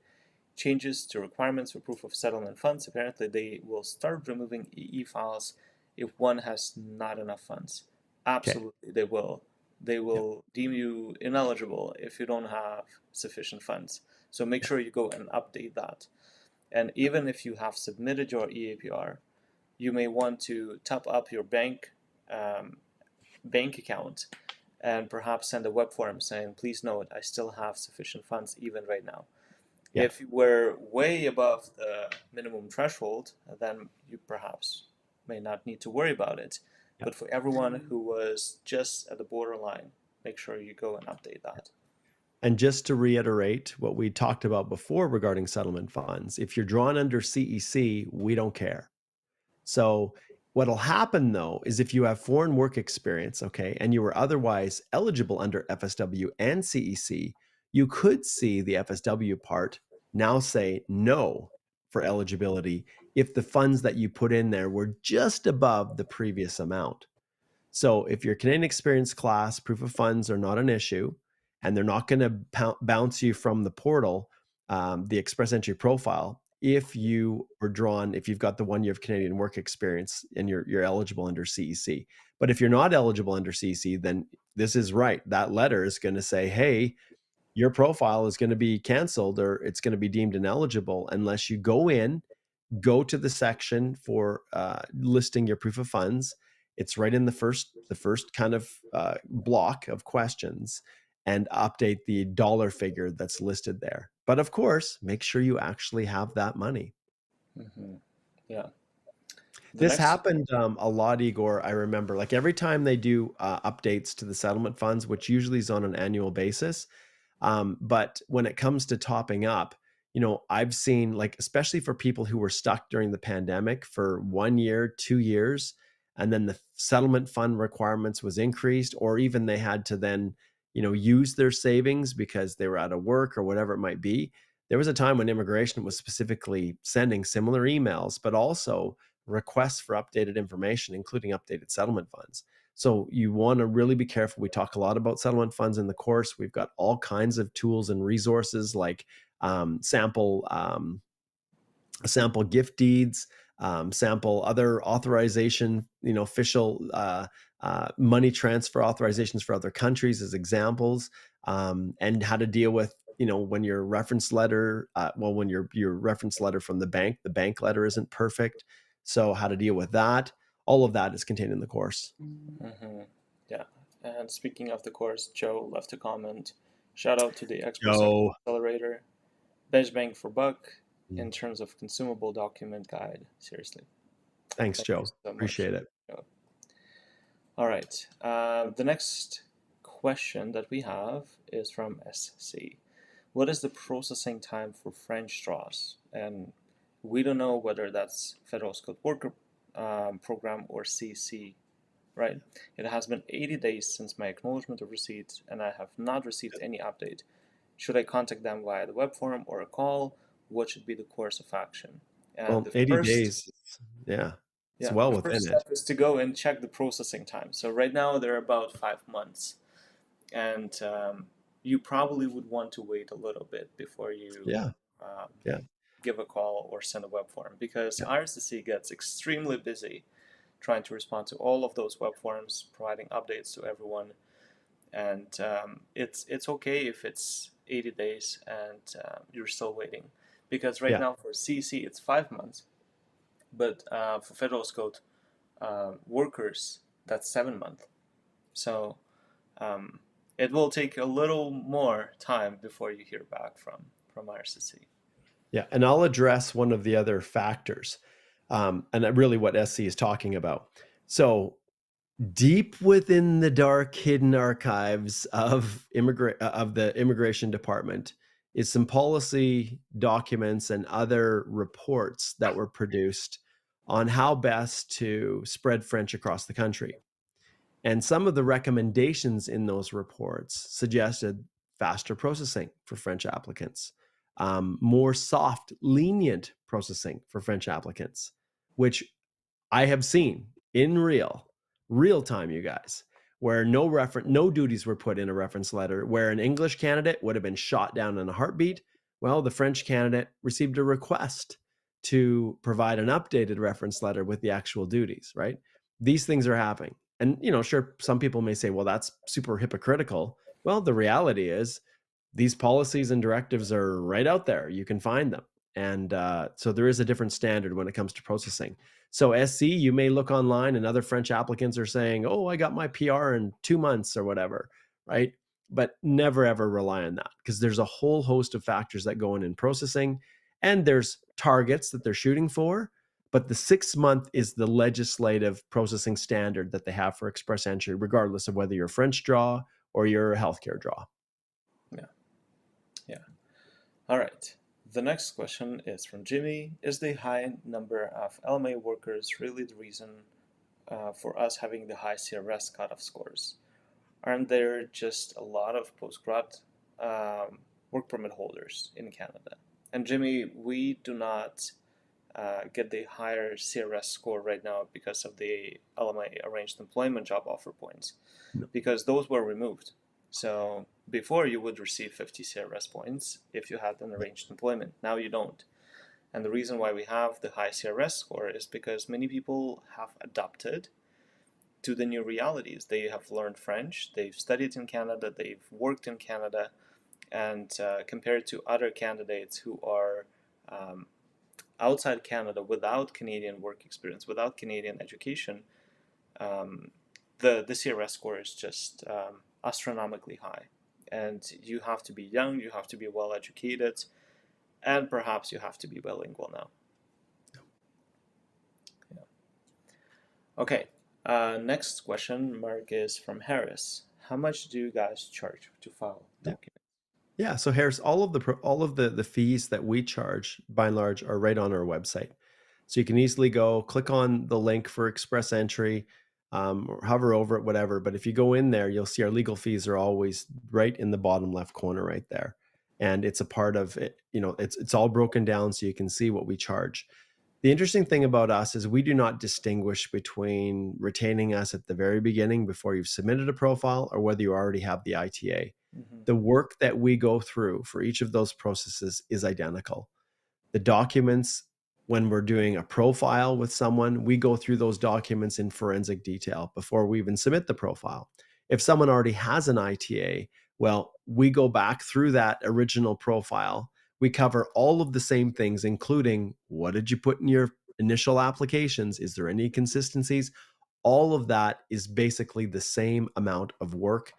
Changes to requirements for proof of settlement funds. Apparently, they will start removing EE files if one has not enough funds. Okay. Absolutely, they will. They Yep. will deem you ineligible if you don't have sufficient funds. So make Yep. sure you go and update that. And even if you have submitted your EAPR, you may want to top up your um, bank account and perhaps send a web form saying, please note, I still have sufficient funds even right now. Yeah. If you were way above the minimum threshold, then you perhaps may not need to worry about it. Yep. But for everyone who was just at the borderline, make sure you go and update that. And just to reiterate what we talked about before regarding settlement funds, if you're drawn under CEC, we don't care. So what'll happen though is if you have foreign work experience, okay, and you were otherwise eligible under FSW and CEC, you could see the FSW part now say no for eligibility if the funds that you put in there were just above the previous amount. So if your Canadian experience class, proof of funds are not an issue, and they're not going to bounce you from the portal, the express entry profile. if you were drawn, if you've got the 1 year of Canadian work experience and you're eligible under CEC. But if you're not eligible under CEC, then this is right. That letter is going to say, hey, your profile is going to be canceled or it's going to be deemed ineligible unless you go to the section for listing your proof of funds. It's right in the first kind of block of questions, and update the dollar figure that's listed there. But of course, make sure you actually have that money. Mm-hmm. Yeah. This happened a lot, Igor. I remember, like, every time they do updates to the settlement funds, which usually is on an annual basis. But when it comes to topping up, I've seen, like, especially for people who were stuck during the pandemic for 1 year, 2 years, and then the settlement fund requirements was increased, or even they had to then, use their savings because they were out of work or whatever it might be. There was a time when immigration was specifically sending similar emails, but also requests for updated information, including updated settlement funds. So you want to really be careful. We talk a lot about settlement funds in the course. We've got all kinds of tools and resources like sample gift deeds, sample other authorization, official money transfer authorizations for other countries as examples, and how to deal with, when your reference letter, when your reference letter from the bank letter isn't perfect. So how to deal with that. All of that is contained in the course. Mm-hmm. Yeah. And speaking of the course, Joe left a comment. Shout out to the Expo Joe. Accelerator. Bench bang for buck in terms of consumable document guide. Seriously. Thanks, Thank Joe. you so much, Appreciate it. Joe. All right. The next question that we have is from SC. What is the processing time for French draws? And we don't know whether that's Federal Skilled Worker Program or CC, right? It has been 80 days since my acknowledgement of receipt, and I have not received any update. Should I contact them via the web form or a call? What should be the course of action? And well, 80 days. Yeah. It's well within it. The first step is to go and check the processing time. So right now they're about 5 months. And you probably would want to wait a little bit before you give a call or send a web form, because RCC gets extremely busy trying to respond to all of those web forms, providing updates to everyone. And it's okay if it's 80 days and you're still waiting, because right now for CEC it's 5 months, but for federal skilled workers that's 7 months. So it will take a little more time before you hear back from RCC. Yeah, and I'll address one of the other factors, and really what SC is talking about. So deep within the dark, hidden archives of the Immigration Department is some policy documents and other reports that were produced on how best to spread French across the country. And some of the recommendations in those reports suggested faster processing for French applicants, more soft, lenient processing for French applicants, which I have seen in real time, you guys, where no duties were put in a reference letter, where an English candidate would have been shot down in a heartbeat. Well, the French candidate received a request to provide an updated reference letter with the actual duties, right? These things are happening. And, sure, some people may say, well, that's super hypocritical. Well, the reality is these policies and directives are right out there. You can find them. And so there is a different standard when it comes to processing. So SC, you may look online and other French applicants are saying, oh, I got my PR in 2 months or whatever, right? But never, ever rely on that, because there's a whole host of factors that go in processing, and there's targets that they're shooting for. But the 6 month is the legislative processing standard that they have for express entry, regardless of whether you're a French draw or you're a healthcare draw. Yeah. All right. The next question is from Jimmy. Is the high number of LMA workers really the reason for us having the high CRS cutoff scores? Aren't there just a lot of post-grad work permit holders in Canada? And Jimmy, we do not get the higher CRS score right now because of the LMA arranged employment job offer points, because those were removed. So before you would receive 50 CRS points if you had an arranged employment. Now you don't. And the reason why we have the high CRS score is because many people have adapted to the new realities. They have learned French, they've studied in Canada, they've worked in Canada, and compared to other candidates who are outside Canada without Canadian work experience, without Canadian education, the CRS score is just astronomically high. And you have to be young, you have to be well educated, and perhaps you have to be bilingual now. Yeah. Okay, next question, Mark, is from Harris. How much do you guys charge to file documents? Yeah, so Harris, all of the fees that we charge, by and large, are right on our website. So you can easily go click on the link for express entry, or hover over it, whatever. But if you go in there, you'll see our legal fees are always right in the bottom left corner right there. And it's a part of it, it's all broken down so you can see what we charge. The interesting thing about us is we do not distinguish between retaining us at the very beginning before you've submitted a profile or whether you already have the ITA. Mm-hmm. The work that we go through for each of those processes is identical. The documents, when we're doing a profile with someone, we go through those documents in forensic detail before we even submit the profile. If someone already has an ITA, well, we go back through that original profile. We cover all of the same things, including what did you put in your initial applications? Is there any consistencies? All of that is basically the same amount of work,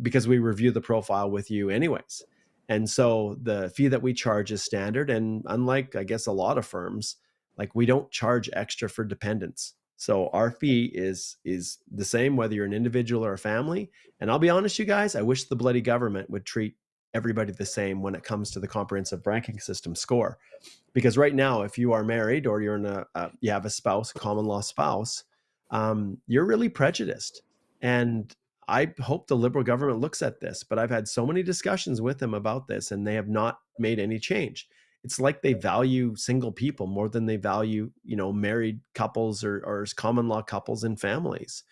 because we review the profile with you anyways. And so the fee that we charge is standard. And unlike, I guess, a lot of firms, like we don't charge extra for dependents. So our fee is the same whether you're an individual or a family. And I'll be honest, you guys, I wish the bloody government would treat everybody the same when it comes to the comprehensive ranking system score. Because right now, if you are married or you're in you have a spouse, common law spouse, you're really prejudiced. And I hope the Liberal government looks at this, but I've had so many discussions with them about this and they have not made any change. It's like they value single people more than they value, married couples or common law couples and families.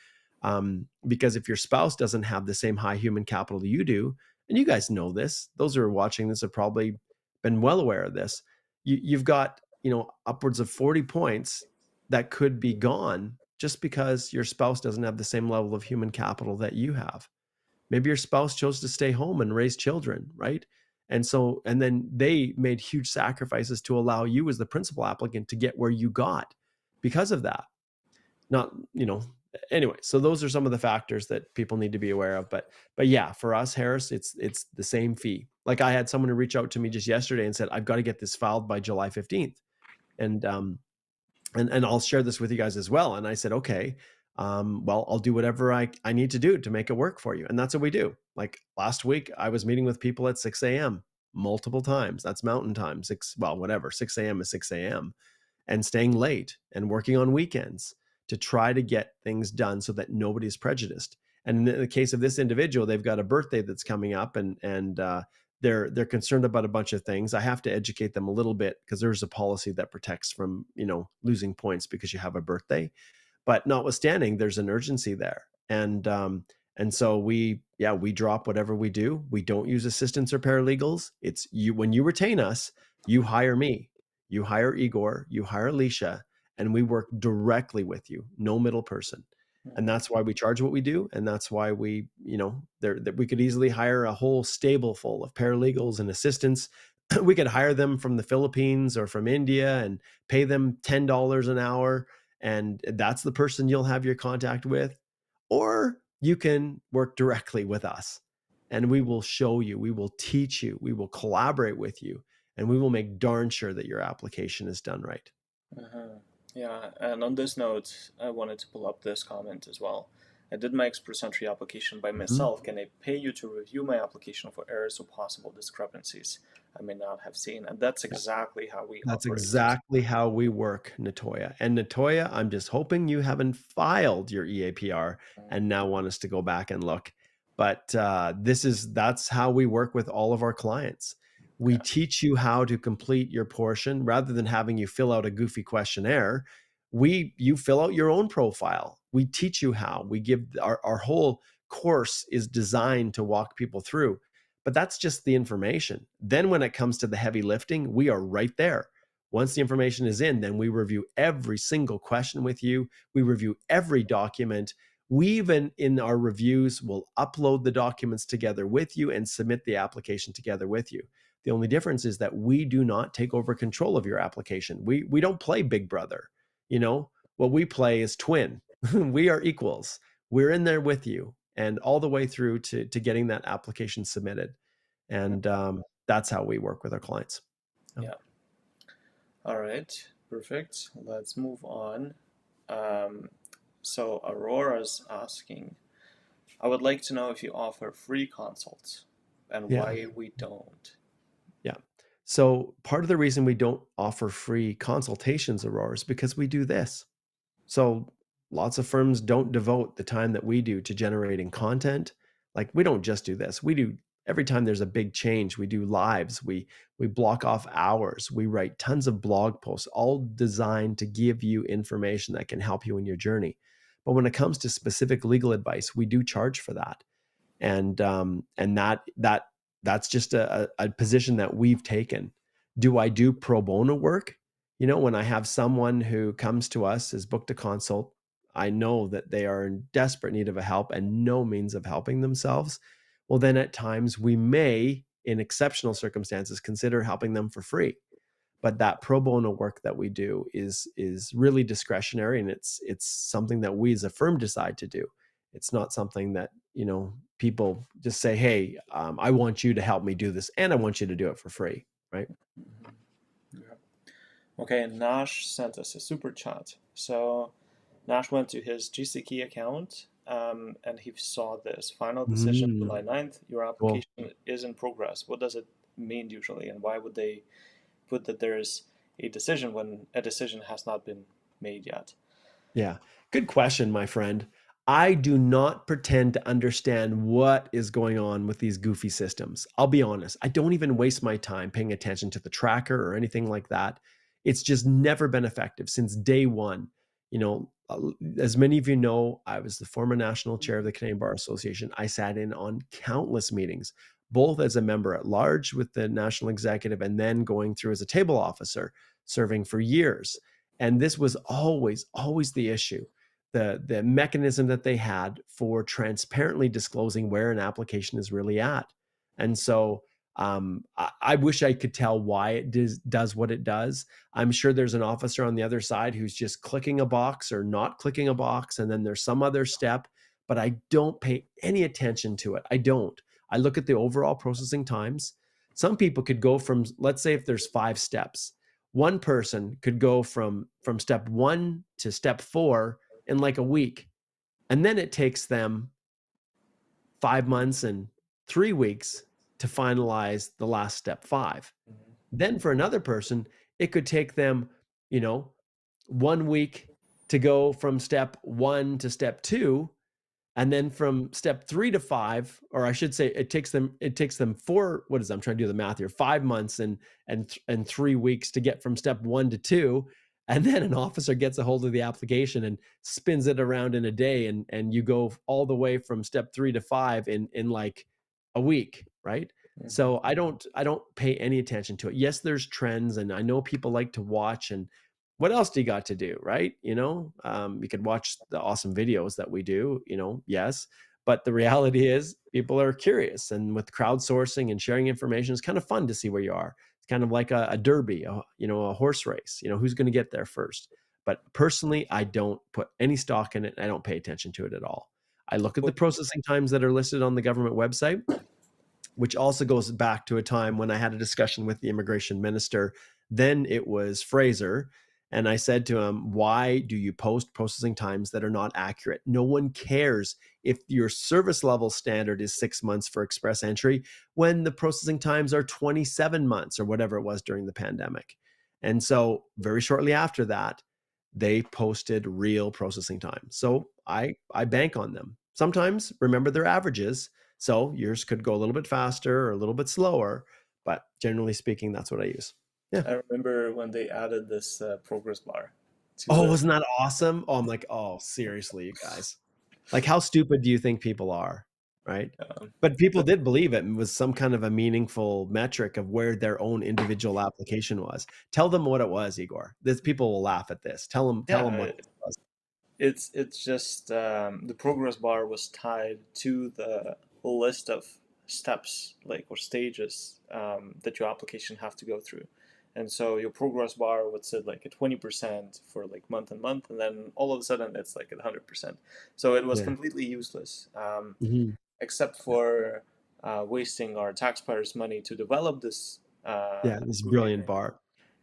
Because if your spouse doesn't have the same high human capital you do, and you guys know this, those who are watching this have probably been well aware of this. You've got, upwards of 40 points that could be gone just because your spouse doesn't have the same level of human capital that you have. Maybe your spouse chose to stay home and raise children, right? And then they made huge sacrifices to allow you as the principal applicant to get where you got because of that. Anyway, so those are some of the factors that people need to be aware of. But yeah, for us, Harris, it's the same fee. Like I had someone who reached out to me just yesterday and said, I've got to get this filed by July 15th. And I'll share this with you guys as well. And I said, okay, well, I'll do whatever I need to do to make it work for you. And that's what we do. Like last week, I was meeting with people at 6 a.m. multiple times. That's mountain time, 6 a.m. is 6 a.m. and staying late and working on weekends to try to get things done so that nobody's prejudiced. And in the case of this individual, they've got a birthday that's coming up and they're concerned about a bunch of things. I have to educate them a little bit because there's a policy that protects from, losing points because you have a birthday. But notwithstanding, there's an urgency there. And so we drop whatever we do. We don't use assistants or paralegals. It's you. When you retain us, you hire me, you hire Igor, you hire Alicia, and we work directly with you, no middle person. And that's why we charge what we do. And that's why we, that we could easily hire a whole stable full of paralegals and assistants. We could hire them from the Philippines or from India and pay them $10 an hour. And that's the person you'll have your contact with. Or you can work directly with us and we will show you, we will teach you, we will collaborate with you, and we will make darn sure that your application is done right. Uh-huh. Yeah, and on this note, I wanted to pull up this comment as well. I did my express entry application by myself. Can I pay you to review my application for errors or possible discrepancies I may not have seen? And that's exactly how we That's operate. exactly how we work, Natoya. And Natoya, I'm just hoping you haven't filed your EAPR and now want us to go back and look. But that's how we work with all of our clients. We teach you how to complete your portion rather than having you fill out a goofy questionnaire. You fill out your own profile. We teach you how. We give our whole course is designed to walk people through. But that's just the information. Then when it comes to the heavy lifting, we are right there. Once the information is in, then we review every single question with you. We review every document. We even in our reviews will upload the documents together with you and submit the application together with you. The only difference is that we do not take over control of your application. We don't play Big Brother. What we play is twin. We are equals. We're in there with you and all the way through to getting that application submitted. And that's how we work with our clients. Yeah. All right. Perfect. Let's move on. So Aurora's asking, I would like to know if you offer free consults and why we don't. Yeah. So part of the reason we don't offer free consultations, Aurora, is because we do this. So lots of firms don't devote the time that we do to generating content. Like we don't just do this. We do every time there's a big change, we do lives. We block off hours. We write tons of blog posts, all designed to give you information that can help you in your journey. But when it comes to specific legal advice, we do charge for that. And that's just a position that we've taken. Do I do pro bono work? When I have someone who comes to us, is booked a consult, I know that they are in desperate need of a help and no means of helping themselves. Well, then at times we may, in exceptional circumstances, consider helping them for free. But that pro bono work that we do is really discretionary, and it's something that we as a firm decide to do. It's not something that people just say, hey, I want you to help me do this and I want you to do it for free, right? Yeah. Okay, Nash sent us a super chat. So Nash went to his GCKey account and he saw this final decision July 9th. Your application is in progress. What does it mean usually, and why would they put that there is a decision when a decision has not been made yet? Yeah, good question, my friend. I do not pretend to understand what is going on with these goofy systems. I'll be honest. I don't even waste my time paying attention to the tracker or anything like that. It's just never been effective since day one. As many of you know, I was the former national chair of the Canadian Bar Association. I sat in on countless meetings, both as a member at large with the national executive and then going through as a table officer, serving for years. And this was always the issue. The mechanism that they had for transparently disclosing where an application is really at. And so I wish I could tell why it does what it does. I'm sure there's an officer on the other side who's just clicking a box or not clicking a box, and then there's some other step, but I don't pay any attention to it. I don't. I look at the overall processing times. Some people could go from, let's say if there's 5 steps, one person could go from step 1 to step 4 in like a week. And then it takes them 5 months and 3 weeks to finalize the last step 5. Mm-hmm. Then for another person, it could take them, 1 week to go from step 1 to step 2. And then from step 3 to 5, or I should say it takes them 4, I'm trying to do the math here, 5 months and 3 weeks to get from step 1 to 2. And then an officer gets a hold of the application and spins it around in a day. And you go all the way from step 3 to 5 in like a week, right? Mm-hmm. So I don't pay any attention to it. Yes, there's trends, and I know people like to watch, and what else do you got to do, right? You could watch the awesome videos that we do, yes. But the reality is people are curious, and with crowdsourcing and sharing information, it's kind of fun to see where you are. It's kind of like a derby, a horse race, who's going to get there first. But personally, I don't put any stock in it. I don't pay attention to it at all. I look at the processing times that are listed on the government website, which also goes back to a time when I had a discussion with the immigration minister. Then it was Fraser. And I said to him, why do you post processing times that are not accurate? No one cares if your service level standard is 6 months for express entry when the processing times are 27 months or whatever it was during the pandemic. And so very shortly after that, they posted real processing time. So I bank on them. Sometimes, remember, their averages. So yours could go a little bit faster or a little bit slower, but generally speaking, that's what I use. Yeah. I remember when they added this progress bar. Wasn't that awesome? Oh, I'm like, oh, seriously, you guys. Like, how stupid do you think people are? right? Um, But people so, did believe it and was some kind of a meaningful metric of where their own individual application was. Tell them what it was, Igor. This people will laugh at this. Tell them yeah, what it was. it's just the progress bar was tied to the list of steps, like, or stages that your application have to go through. And so your progress bar would sit like at 20% for like month and month, and then all of a sudden it's like at 100%. So it was Yeah. completely useless, Mhm. except for wasting our taxpayers' money to develop this Yeah, this great brilliant name. bar.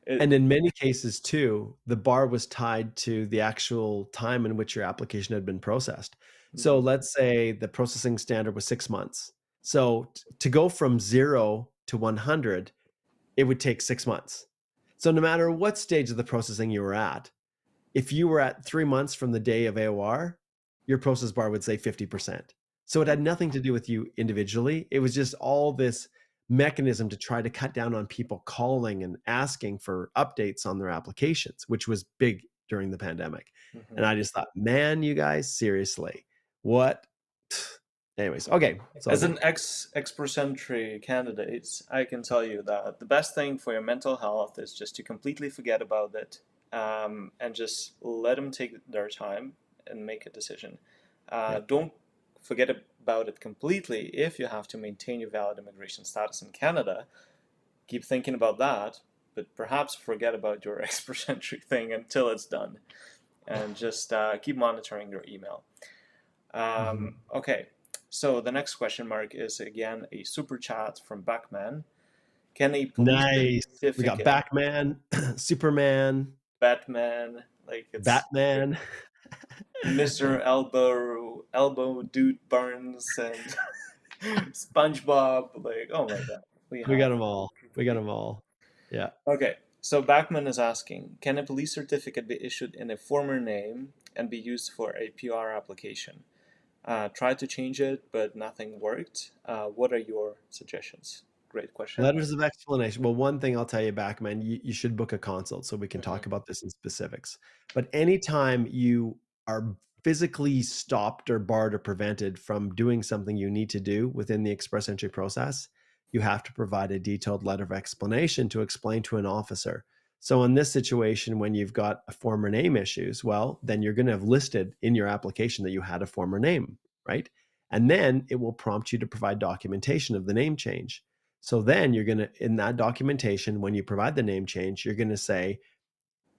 It, And in many cases too, the bar was tied to the actual time in which your application had been processed. So mhm, let's say the processing standard was 6 months. So to go from 0 to 100, it would take 6 months. So no matter what stage of the processing you were at, if you were at 3 months from the day of AOR, your process bar would say 50%. So it had nothing to do with you individually. It was just all this mechanism to try to cut down on people calling and asking for updates on their applications, which was big during the pandemic. And mhm. I just thought, man, you guys, seriously, what? Anyways, okay, it's all As good. an ex-percentry candidate, I can tell you that the best thing for your mental health is just to completely forget about it, and just let them take their time and make a decision. Yeah. Don't forget about it completely if you have to maintain your valid immigration status in Canada. Keep thinking about that, but perhaps forget about your ex-percentry thing until it's done, and just keep monitoring your email. Mhm. Okay, so the next question mark is again a super chat from Backman. Can a police Nice. We got certificate, Batman, Superman, Batman, like it's Batman. Mr. Elbow Dude Barnes and SpongeBob, like, oh my god, we We got have them all. We got them all. Yeah. Okay, so Backman is asking, can a police certificate be issued in a former name and be used for a PR application? Tried to change it, but nothing worked. What are your suggestions? Great question. Letters of explanation. Well, one thing I'll tell you back, man, you should book a consult so we can Mm-hmm. talk about this in specifics. But anytime you are physically stopped or barred or prevented from doing something you need to do within the express entry process, you have to provide a detailed letter of explanation to explain to an officer. So in this situation, when you've got a former name issues, well, then you're going to have listed in your application that you had a former name, right? And then it will prompt you to provide documentation of the name change. So then you're going to, in that documentation, when you provide the name change, you're going to say,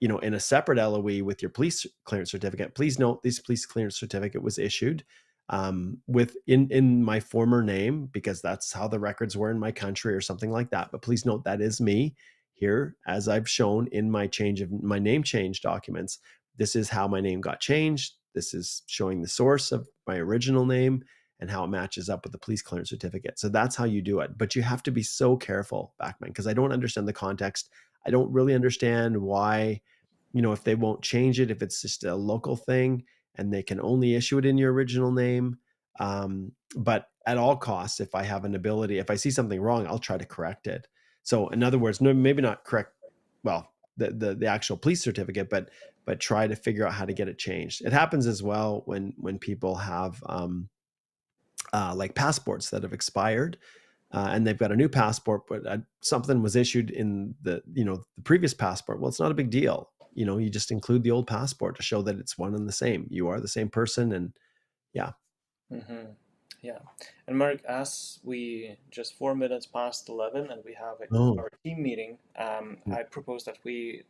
in a separate LOE with your police clearance certificate, please note this police clearance certificate was issued with in my former name because that's how the records were in my country or something like that. But please note that is me here, as I've shown in my name change documents. This is how my name got changed. This is showing the source of my original name and how it matches up with the police clearance certificate. So that's how you do it. But you have to be so careful, Backman, because I don't understand the context. I don't really understand why, if they won't change it, if it's just a local thing and they can only issue it in your original name. But at all costs, if I have an ability, if I see something wrong, I'll try to correct it. So in other words, no, maybe not correct, well, the actual police certificate, but try to figure out how to get it changed. It happens as well when people have like passports that have expired, and they've got a new passport, but something was issued in the previous passport. Well, it's not a big deal. You just include the old passport to show that it's one and the same. You are the same person, and yeah. Mm-hmm. Yeah. And Mark, as we just 4 minutes past 11 and we have Oh, our team meeting, I propose that we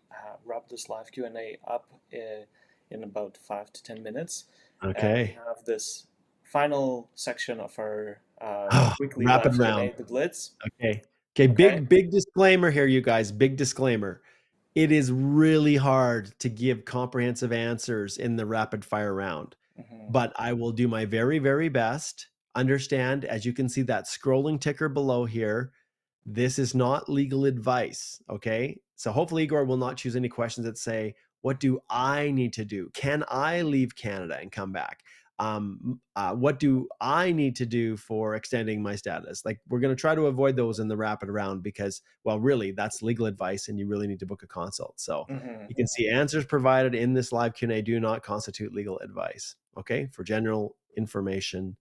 wrap this live Q&A up in about 5 to 10 minutes. And we okay. have this final section of our weekly live Rapid round. Q&A, the Blitz. Okay. Okay. Okay. Big disclaimer here, you guys. Big disclaimer. It is really hard to give comprehensive answers in the rapid fire round, Mm-hmm. but I will do my very, very best. Understand, as you can see that scrolling ticker below here, this is not legal advice. Okay. So hopefully Igor will not choose any questions that say, what do I need to do? Can I leave Canada and come back? What do I need to do for extending my status? Like, we're going to try to avoid those in the rapid round because, well, really, that's legal advice and you really need to book a consult. So Mm-hmm. you can see answers provided in this live Q&A do not constitute legal advice. Okay. For general information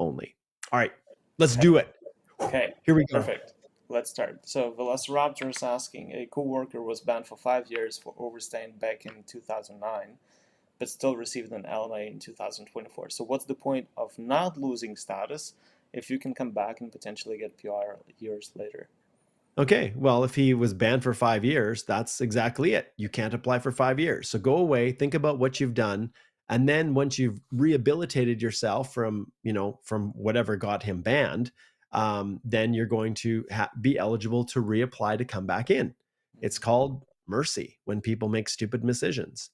only. All right, let's Okay. do it. Okay. Here we go. Perfect. Let's start. So Velociraptor is asking, a coworker was banned for 5 years for overstaying back in 2009, but still received an LMA in 2024. So what's the point of not losing status if you can come back and potentially get PR years later? Okay, well, if he was banned for 5 years, that's exactly it. You can't apply for 5 years. So go away, think about what you've done, and then once you've rehabilitated yourself from whatever got him banned, then you're going to be eligible to reapply to come back in. It's called mercy when people make stupid decisions,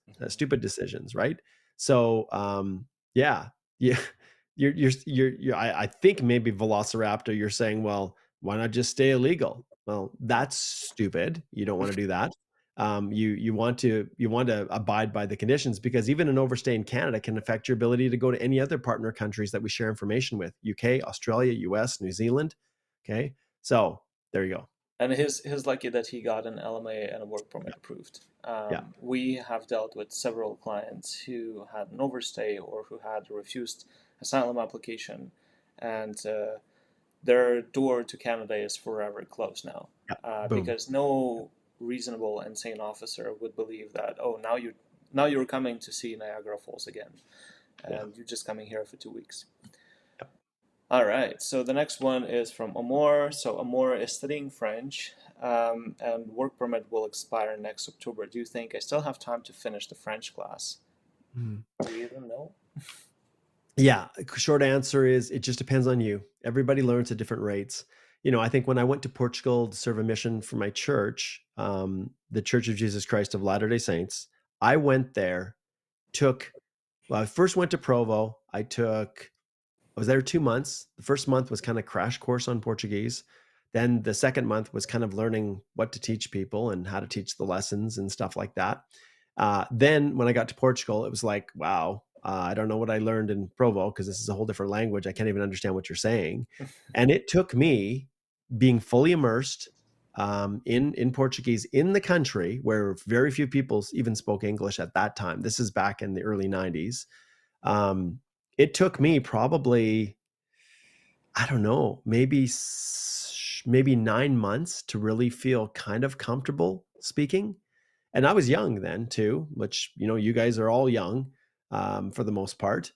right? So, yeah, yeah, I think maybe Velociraptor, you're saying, well, why not just stay illegal? Well, that's stupid. You don't want to do that. You want to abide by the conditions, because even an overstay in Canada can affect your ability to go to any other partner countries that we share information with: UK, Australia, US, New Zealand. Okay, so there you go. And his lucky that he got an LMA and a work permit approved. Yeah. We have dealt with several clients who had an overstay or who had refused asylum application, and their door to Canada is forever closed now, Yeah. Boom. because no reasonable and sane officer would believe that, oh, now you're coming to see Niagara Falls again, and Yeah. you're just coming here for 2 weeks. Yeah. All right, so the next one is from Amor. So Amor is studying French, and work permit will expire next October. Do you think I still have time to finish the French class? Mm. Do you even know? Yeah, short answer is it just depends on you. Everybody learns at different rates. I think when I went to Portugal to serve a mission for my church, the Church of Jesus Christ of Latter-day Saints, I went there, I first went to Provo. I was there 2 months. The first month was kind of crash course on Portuguese. Then the second month was kind of learning what to teach people and how to teach the lessons and stuff like that. Then when I got to Portugal, it was like, wow, I don't know what I learned in Provo, because this is a whole different language. I can't even understand what you're saying. And it took me being fully immersed in Portuguese in the country where very few people even spoke English at that time. This is back in the early 90s. It took me probably, I don't know, maybe 9 months to really feel kind of comfortable speaking. And I was young then too, which, you guys are all young, for the most part.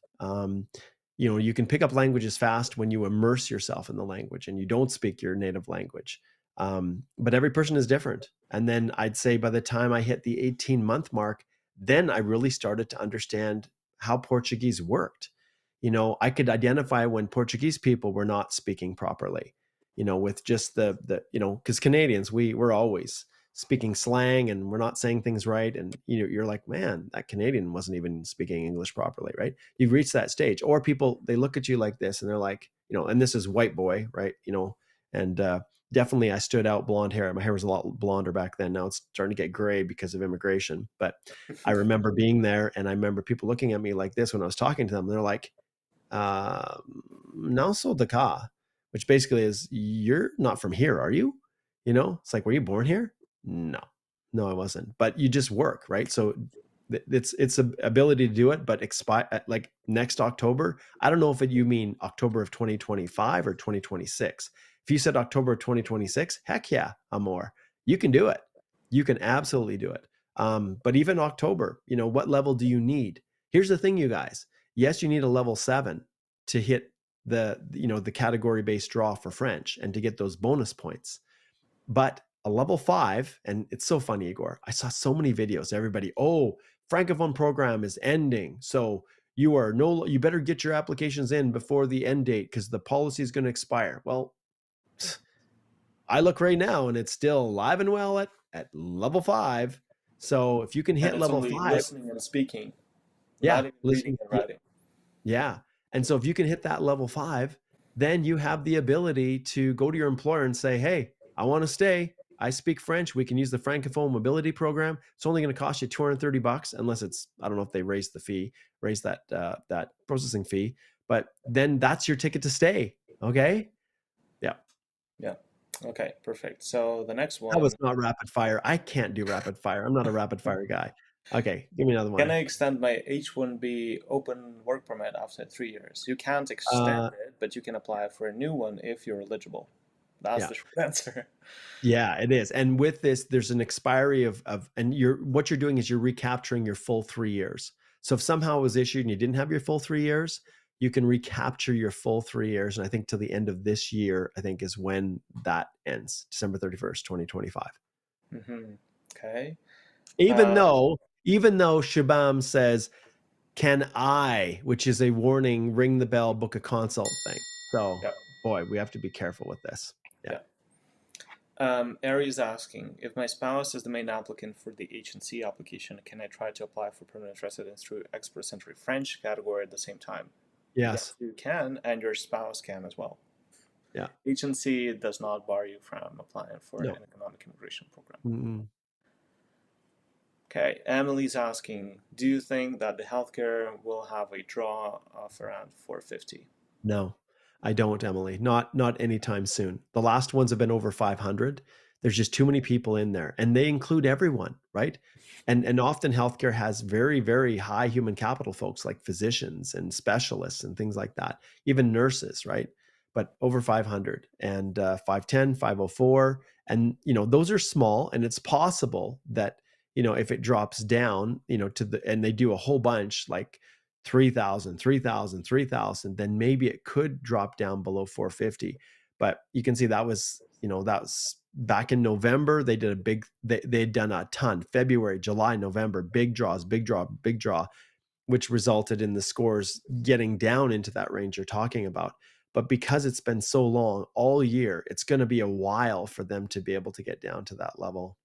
You can pick up languages fast when you immerse yourself in the language and you don't speak your native language. But every person is different. And then I'd say by the time I hit the 18-month mark, then I really started to understand how Portuguese worked. I could identify when Portuguese people were not speaking properly, with just because Canadians, we're always speaking slang and we're not saying things right. And you're like, man, that Canadian wasn't even speaking English properly, right? You've reached that stage. Or people, they look at you like this and they're like, and this is white boy, right? And definitely I stood out blonde hair. My hair was a lot blonder back then. Now it's starting to get gray because of immigration. But I remember being there and I remember people looking at me like this when I was talking to them. They're like, não sou de cá, which basically is, you're not from here, are you? It's like, were you born here? No, I wasn't. But you just work, right? So it's a ability to do it, but expire like next October. I don't know if you mean October of 2025 or 2026. If you said October of 2026, heck yeah, Amor, you can do it. You can absolutely do it. But even October, what level do you need? Here's the thing, you guys. Yes, you need a level 7 to hit the category based draw for French and to get those bonus points. But a level 5, and it's so funny, Igor, I saw so many videos, everybody, oh, Francophone program is ending, so you better get your applications in before the end date because the policy is going to expire. Well, I look right now and it's still alive and well at level 5. So if you can hit And it's level only 5, listening and speaking, not yeah, even reading listening, and writing. yeah. And so if you can hit that level 5, then you have the ability to go to your employer and say, hey, I want to stay. I speak French. We can use the Francophone mobility program. It's only going to cost you $230 unless I don't know if they raise that processing fee, but then that's your ticket to stay. Okay. Yeah. Yeah. Okay, perfect. So the next That was one, not rapid fire. I can't do rapid fire. I'm not a rapid fire guy. Okay, give me another Can one. I extend my H-1B open work permit after 3 years? You can't extend Uh, it, but you can apply for a new one if you're eligible. That's yeah. the short answer. Yeah, it is. And with this, there's an expiry of and what you're doing is you're recapturing your full 3 years. So if somehow it was issued and you didn't have your full 3 years, you can recapture your full 3 years. And I think till the end of this year, I think is when that ends, December 31st, 2025. Mm-hmm. Okay. Even Uh, though, even though Shabam says, can I, which is a warning, ring the bell, book a consult thing. So yeah, boy, we have to be careful with this. Yeah. yeah. Ari is asking, if my spouse is the main applicant for the H&C application, can I try to apply for permanent residence through Express Entry French category at the same time? Yes. Yes, you can, and your spouse can as well. Yeah. H&C does not bar you from applying for No. an economic immigration program. Mm-mm. Okay, Emily's asking, do you think that the healthcare will have a draw of around 450? No, I don't, Emily. Not anytime soon. The last ones have been over 500. There's just too many people in there, and they include everyone, right? And often healthcare has very, very high human capital folks like physicians and specialists and things like that, even nurses, right? But over 500 and 510, 504, and those are small, and it's possible that if it drops down, to and they do a whole bunch like 3,000, 3,000, 3,000, then maybe it could drop down below 450. But you can see that was back in November. They did they'd done a ton. February, July, November, big draws, big draw, big draw, which resulted in the scores getting down into that range you're talking about. But because it's been so long all year, it's going to be a while for them to be able to get down to that level.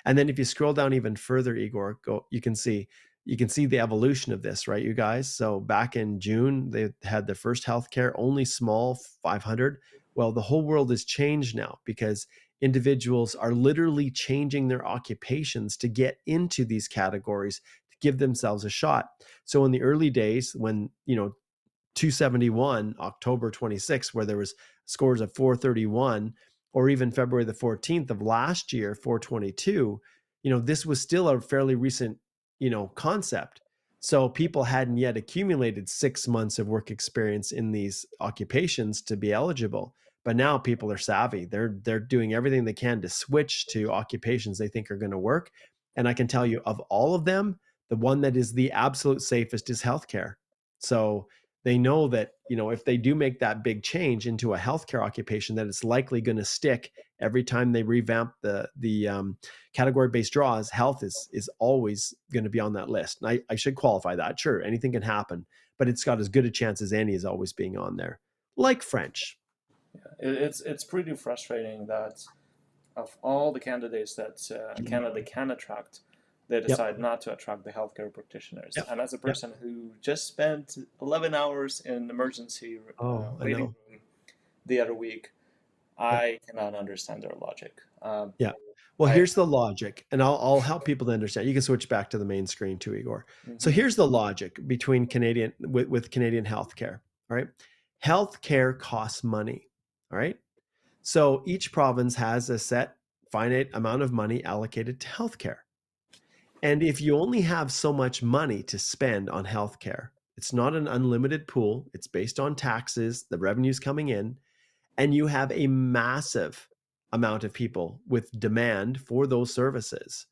And then if you scroll down even further, Igor, you can see the evolution of this, right, you guys? So back in June, they had the first healthcare, only small, 500. Well, the whole world has changed now because individuals are literally changing their occupations to get into these categories to give themselves a shot. So in the early days, when 271 October 26, where there was scores of 431, or even February the 14th of last year, 422, this was still a fairly recent, concept. So people hadn't yet accumulated 6 months of work experience in these occupations to be eligible. But now people are savvy. They're doing everything they can to switch to occupations they think are going to work. And I can tell you, of all of them, the one that is the absolute safest is healthcare. So they know that if they do make that big change into a healthcare occupation, that it's likely going to stick every time they revamp the category-based draws. Health is always going to be on that list. And I should qualify that. Sure, anything can happen, but it's got as good a chance as any as always being on there, like French. Yeah, it's pretty frustrating that of all the candidates that Canada can attract, they decide Yep. not to attract the healthcare practitioners. Yep. And as a Yep. person who just spent 11 hours in emergency Oh, I waiting know. room the other week, Yep. I cannot understand their logic. Yeah. Well, I here's the logic, and I'll help people to understand. You can switch back to the main screen too, Igor. So mhm. here's the logic between Canadian with Canadian healthcare. All right, healthcare costs money. All right, so each province has a set finite amount of money allocated to healthcare, and if you only have so much money to spend on healthcare, it's not an unlimited pool. It's based on taxes, the revenues coming in, and you have a massive amount of people with demand for those services.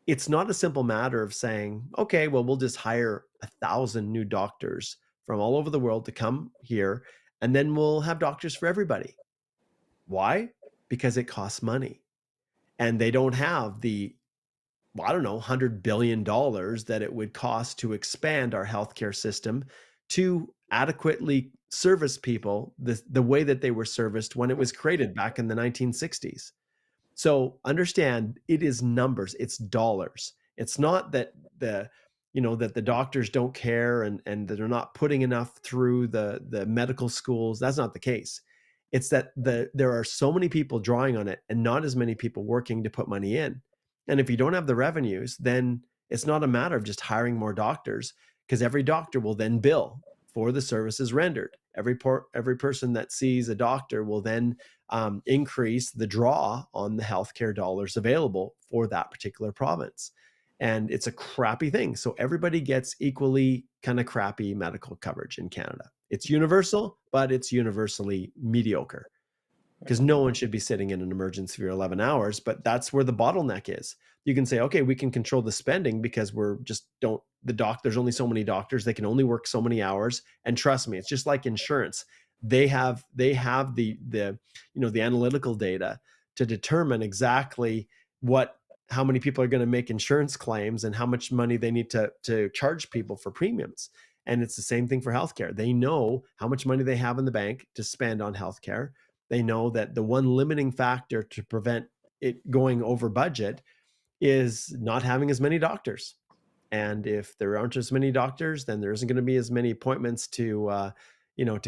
It's not a simple matter of saying, okay, well, we'll just hire 1,000 new doctors from all over the world to come here, and then we'll have doctors for everybody. Why? Because it costs money. And they don't have the, well, I don't know, $100 billion that it would cost to expand our healthcare system to adequately service people the way that they were serviced when it was created back in the 1960s. So understand, it is numbers, it's dollars. It's not that the doctors don't care and that they're not putting enough through the medical schools. That's not the case. It's that there are so many people drawing on it and not as many people working to put money in. And if you don't have the revenues, then it's not a matter of just hiring more doctors, because every doctor will then bill for the services rendered. Every person that sees a doctor will then increase the draw on the healthcare dollars available for that particular province. and it's a crappy thing. So everybody gets equally kind of crappy medical coverage in Canada. It's universal, but it's universally mediocre because no one should be sitting in an emergency for 11 hours, but that's where the bottleneck is. You can say, okay, we can control the spending because there's only so many doctors, they can only work so many hours. And trust me, it's just like insurance. They have the analytical data to determine exactly how many people are going to make insurance claims and how much money they need to charge people for premiums. And it's the same thing for healthcare. They know how much money they have in the bank to spend on healthcare. They know that the one limiting factor to prevent it going over budget is not having as many doctors. And if there aren't as many doctors, then there isn't going to be as many appointments to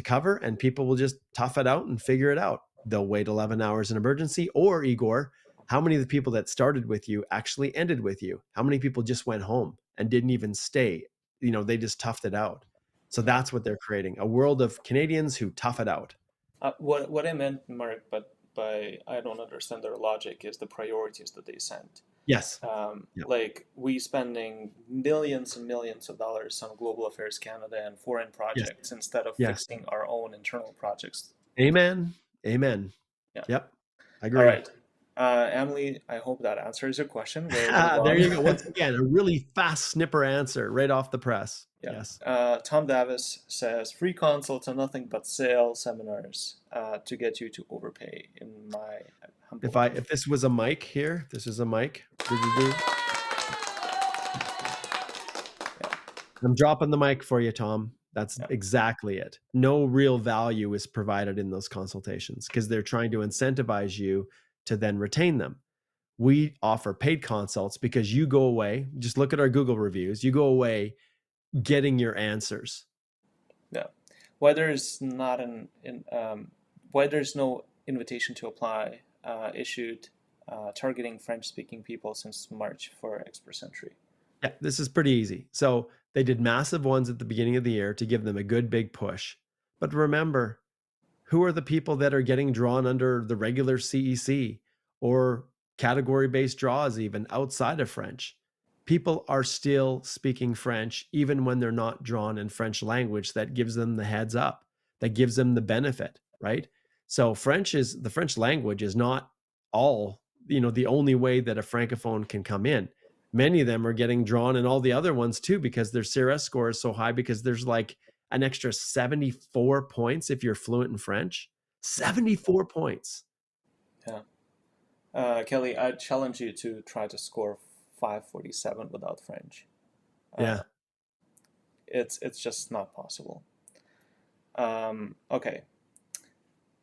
cover, and people will just tough it out and figure it out. They'll wait 11 hours in emergency. Or, Igor, how many of the people that started with you actually ended with you? How many people just went home and didn't even stay? They just toughed it out. So that's what they're creating, a world of Canadians who tough it out. What I meant, Mark, but by I don't understand their logic, is the priorities that they sent. Yes. Yep. Like we spending millions and millions of dollars on Global Affairs Canada and foreign projects instead of fixing our own internal projects. Amen. Yeah. Yep. I agree. All right. Emily, I hope that answers your question. There you go. Once again, a really fast snipper answer right off the press. Yeah. Yes. Tom Davis says, free consults are nothing but sales seminars to get you to overpay. In my humble opinion. If this was a mic here, this is a mic. Yeah. I'm dropping the mic for you, Tom. That's exactly it. No real value is provided in those consultations because they're trying to incentivize you to then retain them. We offer paid consults because you go away. Just look at our Google reviews. You go away getting your answers. Yeah. Why there's no invitation to apply issued targeting French-speaking people since March for Express Entry. Yeah, this is pretty easy. So they did massive ones at the beginning of the year to give them a good big push. But remember, who are the people that are getting drawn under the regular CEC or category-based draws even outside of French? People are still speaking French even when they're not drawn in French language. That gives them the heads up, that gives them the benefit, right? So the French language is not the only way that a Francophone can come in. Many of them are getting drawn in all the other ones too because their CRS score is so high because there's like an extra 74 points if you're fluent in French. 74 points. Yeah. Kelly, I challenge you to try to score 547 without French. Yeah. It's just not possible. Okay.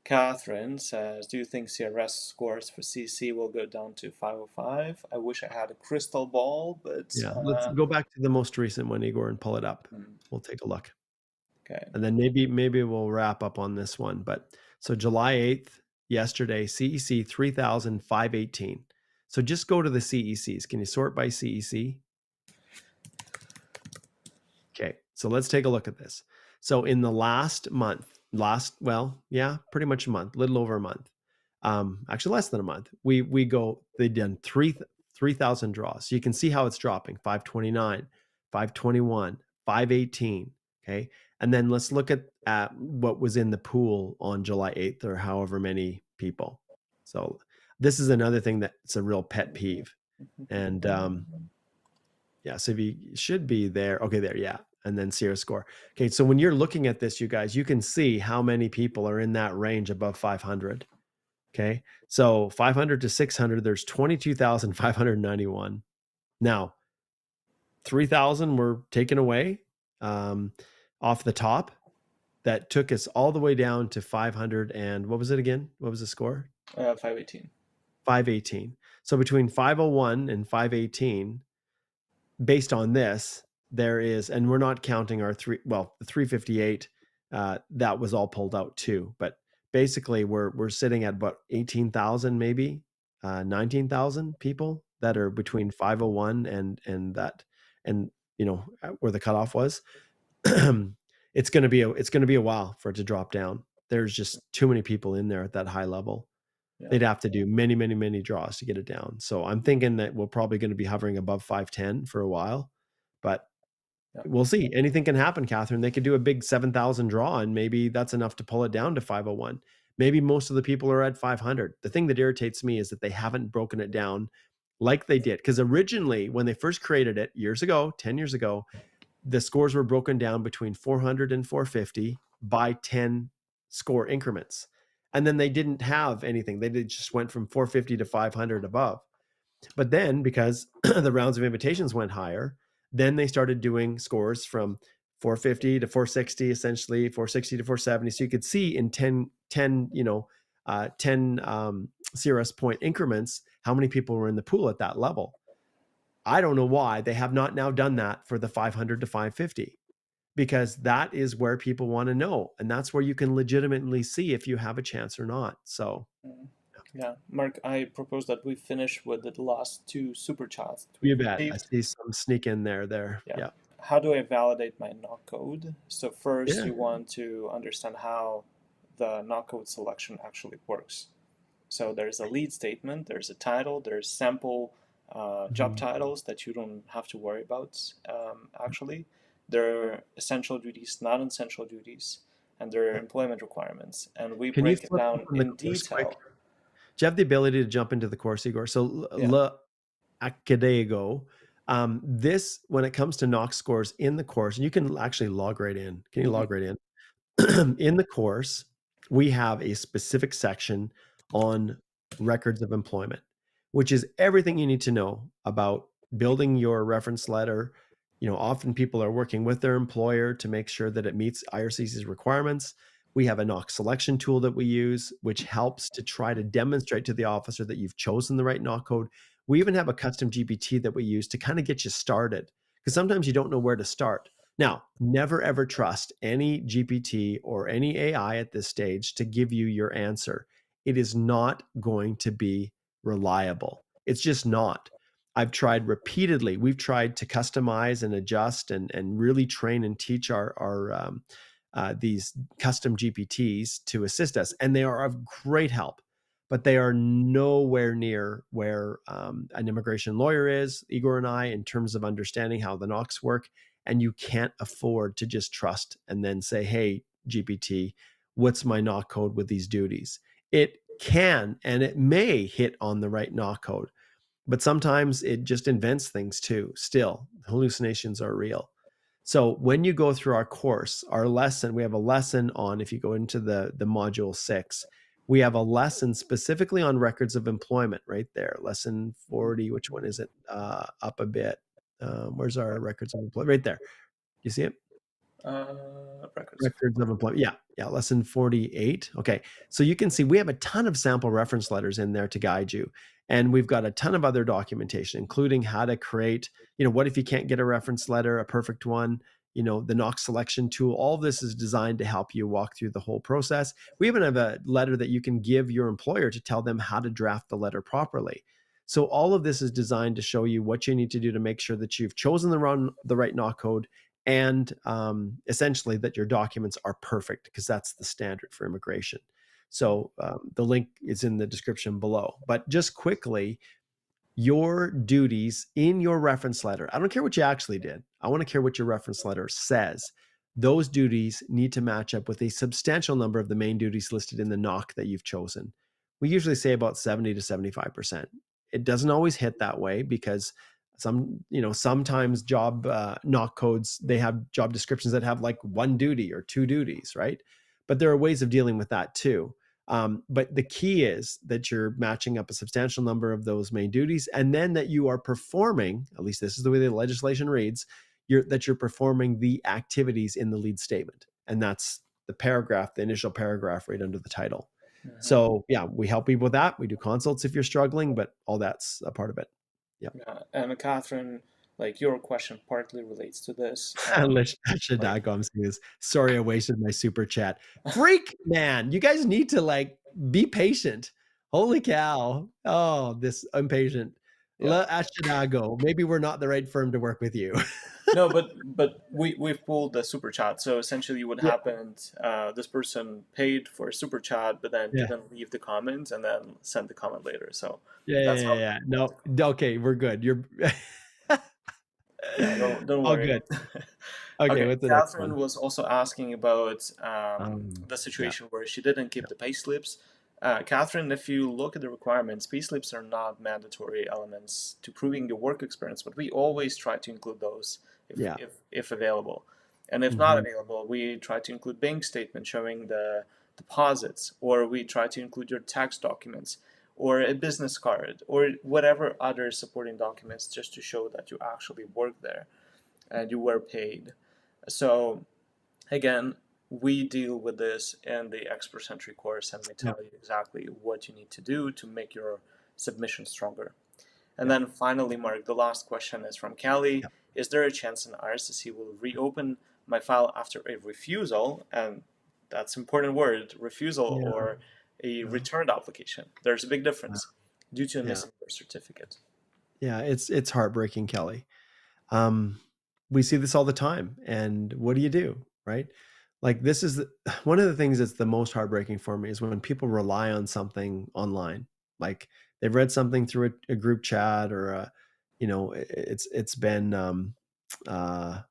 Catherine says, do you think CRS scores for CC will go down to 505? I wish I had a crystal ball, but... Yeah, let's go back to the most recent one, Igor, and pull it up. We'll take a look. Okay. And then maybe we'll wrap up on this one. But so July 8th, yesterday, CEC 3,518. So just go to the CECs. Can you sort by CEC? Okay, so let's take a look at this. So in the last month, pretty much a month, little over a month, actually less than a month, they done 3,000 draws. So you can see how it's dropping, 529, 521, 518, okay? And then let's look at what was in the pool on July 8th or however many people. So this is another thing that's a real pet peeve. And so if you should be there, okay, there, yeah. And then CRS score. Okay, so when you're looking at this, you guys, you can see how many people are in that range above 500. Okay, so 500 to 600, there's 22,591. Now, 3,000 were taken away off the top. That took us all the way down to 500 and what was it again? What was the score? 518. 518. So between 501 and 518, based on this, there is, and we're not counting the 358, that was all pulled out too. But basically, we're sitting at about 18,000, maybe 19,000 people that are between 501 and that, and where the cutoff was. It's going to be a while for it to drop down. There's just too many people in there at that high level. Yeah. They'd have to do many, many, many draws to get it down. So I'm thinking that we're probably going to be hovering above 510 for a while, but Yeah. we'll see. Anything can happen, Catherine. They could do a big 7,000 draw, and maybe that's enough to pull it down to 501. Maybe most of the people are at 500. The thing that irritates me is that they haven't broken it down like they did. Because originally, when they first created it years ago, 10 years ago, the scores were broken down between 400 and 450 by 10 score increments. And then they didn't have anything. They just went from 450 to 500 above. But then, because the rounds of invitations went higher, then they started doing scores from 450 to 460, essentially 460 to 470. So you could see in 10 CRS point increments how many people were in the pool at that level. I don't know why they have not now done that for the 500 to 550, because that is where people want to know, and that's where you can legitimately see if you have a chance or not. So Yeah, Mark, I propose that we finish with the last two super chats that you we've bet. I received. see some sneak in there. Yeah. Yeah. How do I validate my NOC code? So first, Yeah. you want to understand how the NOC code selection actually works. So there's a lead statement, there's a title, there's sample job titles that you don't have to worry about, actually. There are essential duties, not essential duties, and there are employment requirements. And we Can you break it flip down open the in course quick? detail. Do you have the ability to jump into the course, Igor? So Yeah. Acadego, this, when it comes to NOC scores in the course, and you can actually log right in. Can you log right in? In the course, we have a specific section on records of employment, which is everything you need to know about building your reference letter. Often people are working with their employer to make sure that it meets IRCC's requirements. We have a NOC selection tool that we use, which helps to try to demonstrate to the officer that you've chosen the right NOC code. We even have a custom GPT that we use to kind of get you started, because sometimes you don't know where to start. Now, never ever trust any GPT or any AI at this stage to give you your answer. It is not going to be reliable. It's just not. I've tried repeatedly. We've tried to customize and adjust and really train and teach our these custom GPTs to assist us, and they are of great help. But they are nowhere near where an immigration lawyer is, Igor and I, in terms of understanding how the NOCs work. And you can't afford to just trust and then say, hey, GPT, what's my NOC code with these duties? It can, and it may hit on the right NOC code, but sometimes it just invents things too. Still, hallucinations are real. So when you go through our course, our lesson, we have a lesson on, if you go into the module 6, we have a lesson specifically on records of employment right there. Lesson 40, which one is it? Up a bit. Where's our records of employment? Right there. You see it? Records of employment. Yeah. Lesson 48. Okay. So you can see we have a ton of sample reference letters in there to guide you. And we've got a ton of other documentation, including how to create, what if you can't get a reference letter, a perfect one, the NOC selection tool. All of this is designed to help you walk through the whole process. We even have a letter that you can give your employer to tell them how to draft the letter properly. So all of this is designed to show you what you need to do to make sure that you've chosen the right NOC code, and essentially that your documents are perfect, because that's the standard for immigration. So the link is in the description below. But just quickly, your duties in your reference letter, I don't care what you actually did. I want to care what your reference letter says. Those duties need to match up with a substantial number of the main duties listed in the NOC that you've chosen. We usually say about 70 to 75%. It doesn't always hit that way, because sometimes job NOC codes, they have job descriptions that have like one duty or two duties, right? But there are ways of dealing with that too. But the key is that you're matching up a substantial number of those main duties, and then that you are performing, at least this is the way the legislation reads, that you're performing the activities in the lead statement. And that's the initial paragraph right under the title. Mm-hmm. So yeah, we help people with that. We do consults if you're struggling, but all that's a part of it. Yeah. And Catherine, your question partly relates to this. Sorry, I wasted my super chat. Freak, man, you guys need to be patient. Holy cow. Oh, this impatient. Ashadago. Maybe we're not the right firm to work with you. No, but we've pulled the super chat. So essentially, what Yeah, happened? This person paid for a super chat, but then yeah, didn't leave the comment and then sent the comment later. So yeah, yeah, that's yeah, how we yeah. pulled the No, comment. okay, we're good. You're Yeah, don't all worry. good. Okay, Okay, what's the next Catherine one? was also asking about the Yeah, situation where she didn't keep yeah, the pay slips. Catherine, if you look at the requirements, pay slips are not mandatory elements to proving your work experience, but we always try to include those yeah. if available. And if not Hmm. available, we try to include bank statement showing the deposits, or we try to include your tax documents, or a business card, or whatever other supporting documents just to show that you actually work there and you were paid. So again, we deal with this in the expert entry course, and we Yeah, tell you exactly what you need to do to make your submission stronger. And yeah, then finally, Mark, the last question is from Callie. yeah, Is there a chance an RSSC will reopen my file after a refusal? And that's an important word, refusal yeah, or a yeah, returned application. There's a big difference due to a yeah. missing birth certificate. Yeah, it's heartbreaking, Kelly. Um, we see this all the time. And what do? Right? Like this is one of the things that's the most heartbreaking for me is when people rely on something online. Like they've read something through a group chat or it's been uh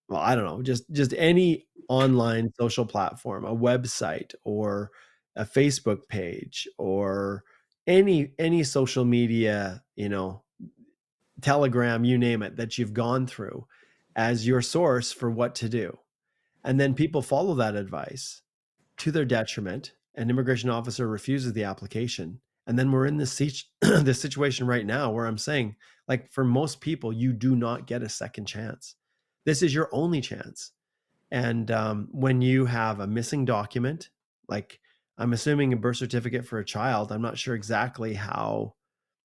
well, I don't know, just any online social platform, a website or a Facebook page or any social media, Telegram, you name it, that you've gone through as your source for what to do. And then people follow that advice to their detriment. An immigration officer refuses the application. And then we're in this situation right now where I'm saying, like, for most people, you do not get a second chance. This is your only chance. And when you have a missing document, like I'm assuming a birth certificate for a child, I'm not sure exactly how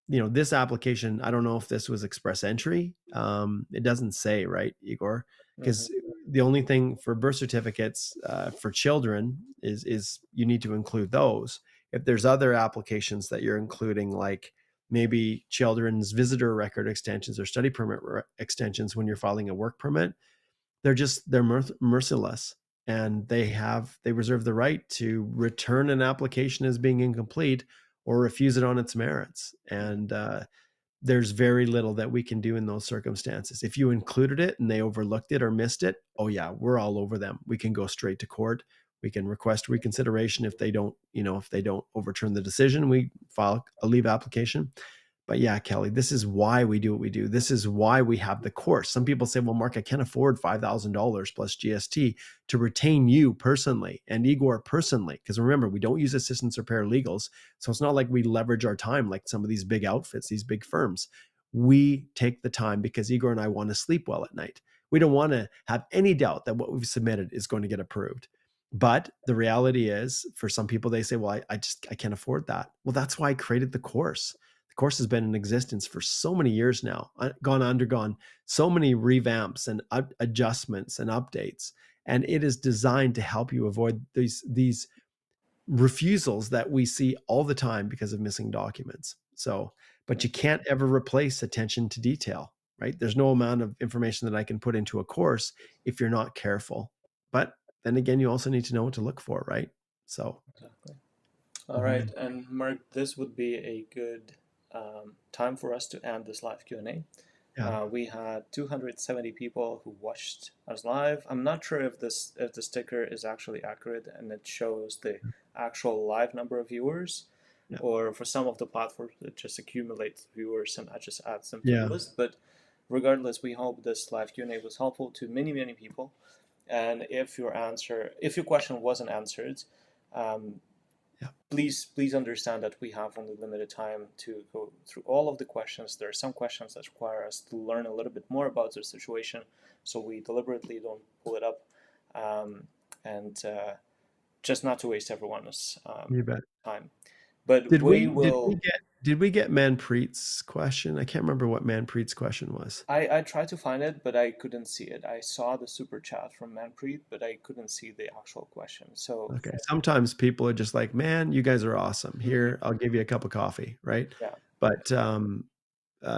this application, I don't know if this was express entry. It doesn't say, right, Igor? Mm-hmm. Because the only thing for birth certificates for children is you need to include those. If there's other applications that you're including, like maybe children's visitor record extensions or study permit extensions when you're filing a work permit, they're merciless, and they reserve the right to return an application as being incomplete or refuse it on its merits. And there's very little that we can do in those circumstances. If you included it and they overlooked it or missed it, oh yeah, we're all over them. We can go straight to court. We can request reconsideration if they don't, if they don't overturn the decision. We file a leave application. But yeah, Kelly, this is why we do what we do. This is why we have the course. Some people say, well, Mark, I can't afford $5,000 plus GST to retain you personally and Igor personally. Because remember, we don't use assistants or paralegals. So it's not like we leverage our time like some of these big outfits, these big firms. We take the time because Igor and I want to sleep well at night. We don't want to have any doubt that what we've submitted is going to get approved. But the reality is, for some people, they say, well, I can't afford that. Well, that's why I created the course. The course has been in existence for so many years now, undergone so many revamps and adjustments and updates, and it is designed to help you avoid these refusals that we see all the time because of missing documents. So, but you can't ever replace attention to detail, right? There's no amount of information that I can put into a course if you're not careful. But then again, you also need to know what to look for, right? So, Exactly. All right, mhm. and Mark, this would be a good time for us to end this live Q&A. Yeah, We had 270 people who watched us live. I'm not sure if the sticker is actually accurate and it shows the actual live number of viewers, yeah, or for some of the platforms it just accumulates viewers and I just adds them to the yeah, list. But regardless, we hope this live Q&A was helpful to many people. And if your question wasn't answered, um, yeah, please understand that we have only limited time to go through all of the questions. There are some questions that require us to learn a little bit more about their situation, so we deliberately don't pull it up, and just not to waste everyone's you bet. time. But Did we we did we will. get did we get Manpreet's question? I can't remember what Manpreet's question was. I tried to find it, but I couldn't see it. I saw the super chat from Manpreet, but I couldn't see the actual question. So, Okay. Sometimes people are just like, "Man, you guys are awesome. mhm, Here, I'll give you a cup of coffee," right? yeah, But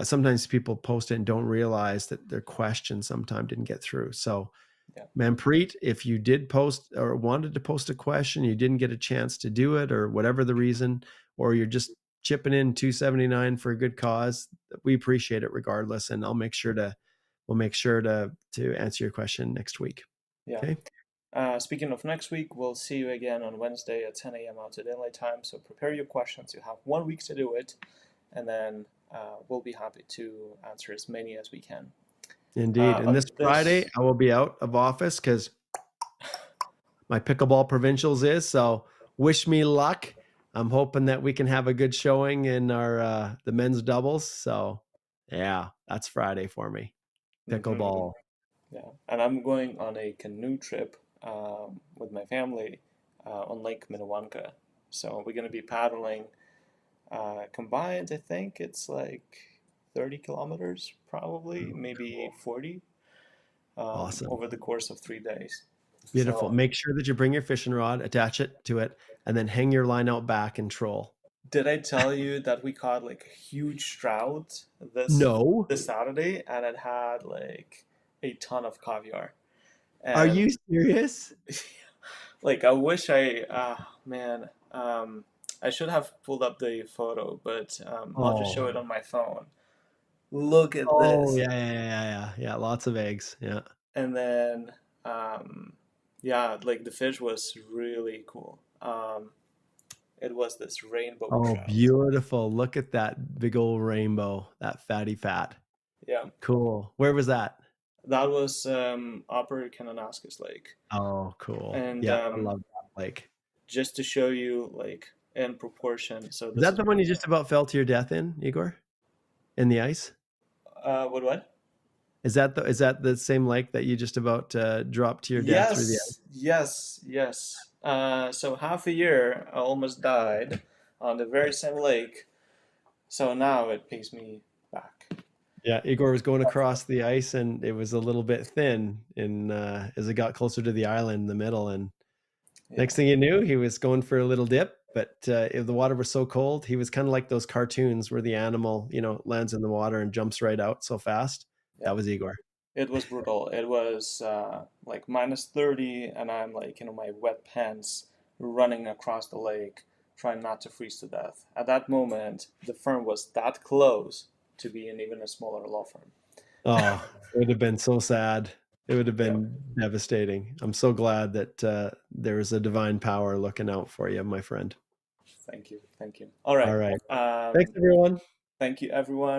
sometimes people post it and don't realize that their question sometime didn't get through. So, Yeah. Manpreet, if you did post or wanted to post a question, you didn't get a chance to do it, or whatever the reason, or you're just chipping in $2.79 for a good cause, we appreciate it regardless, and we'll make sure to answer your question next week. Yeah. Okay. Speaking of next week, we'll see you again on Wednesday at 10 a.m. Mountain Daylight Time. So prepare your questions. You have 1 week to do it, and then we'll be happy to answer as many as we can. Indeed. And this Friday, I will be out of office because my pickleball provincials is. So wish me luck. I'm hoping that we can have a good showing in our the men's doubles. So yeah, that's Friday for me. Pickleball. Yeah, and I'm going on a canoe trip with my family on Lake Minnewanka. So we're going to be paddling combined. I think it's like 30 kilometers, probably, maybe 40 Awesome. over the course of 3 days. Beautiful. So, make sure that you bring your fishing rod, attach it to it, and then hang your line out back and troll. did I tell you that we caught like a huge trout this Saturday, and it had like a ton of caviar? And Are you serious? like I wish man, I should have pulled up the photo, but I'll just show it on my phone. Look at this. Yeah. Lots of eggs. Yeah. And then, yeah, like the fish was really cool. It was this rainbow trout. Beautiful. Look at that big old rainbow, that fatty fat. Yeah. Cool. Where was that? That was Upper Kananaskis Lake. Oh, cool. And yeah, I love that lake. Just to show you, like, in proportion. So Is that the one you just about fell to your death in, Igor? In the ice? What? Is that the same lake that you just about dropped to your death through the ice? Yes. So half a year, I almost died on the very same lake. So now it pays me back. Yeah, Igor was going across the ice, and it was a little bit thin as it got closer to the island in the middle. And next thing you knew, he was going for a little dip. But if the water was so cold, he was kind of like those cartoons where the animal, lands in the water and jumps right out so fast. Yeah. That was Igor. It was brutal. It was like minus 30, and I'm like, my wet pants running across the lake, trying not to freeze to death. At that moment, the firm was that close to be in even a smaller law firm. Oh, it would have been so sad. It would have been devastating. I'm so glad that there was a divine power looking out for you, my friend. Thank you. All right. Thanks, everyone. Thank you, everyone.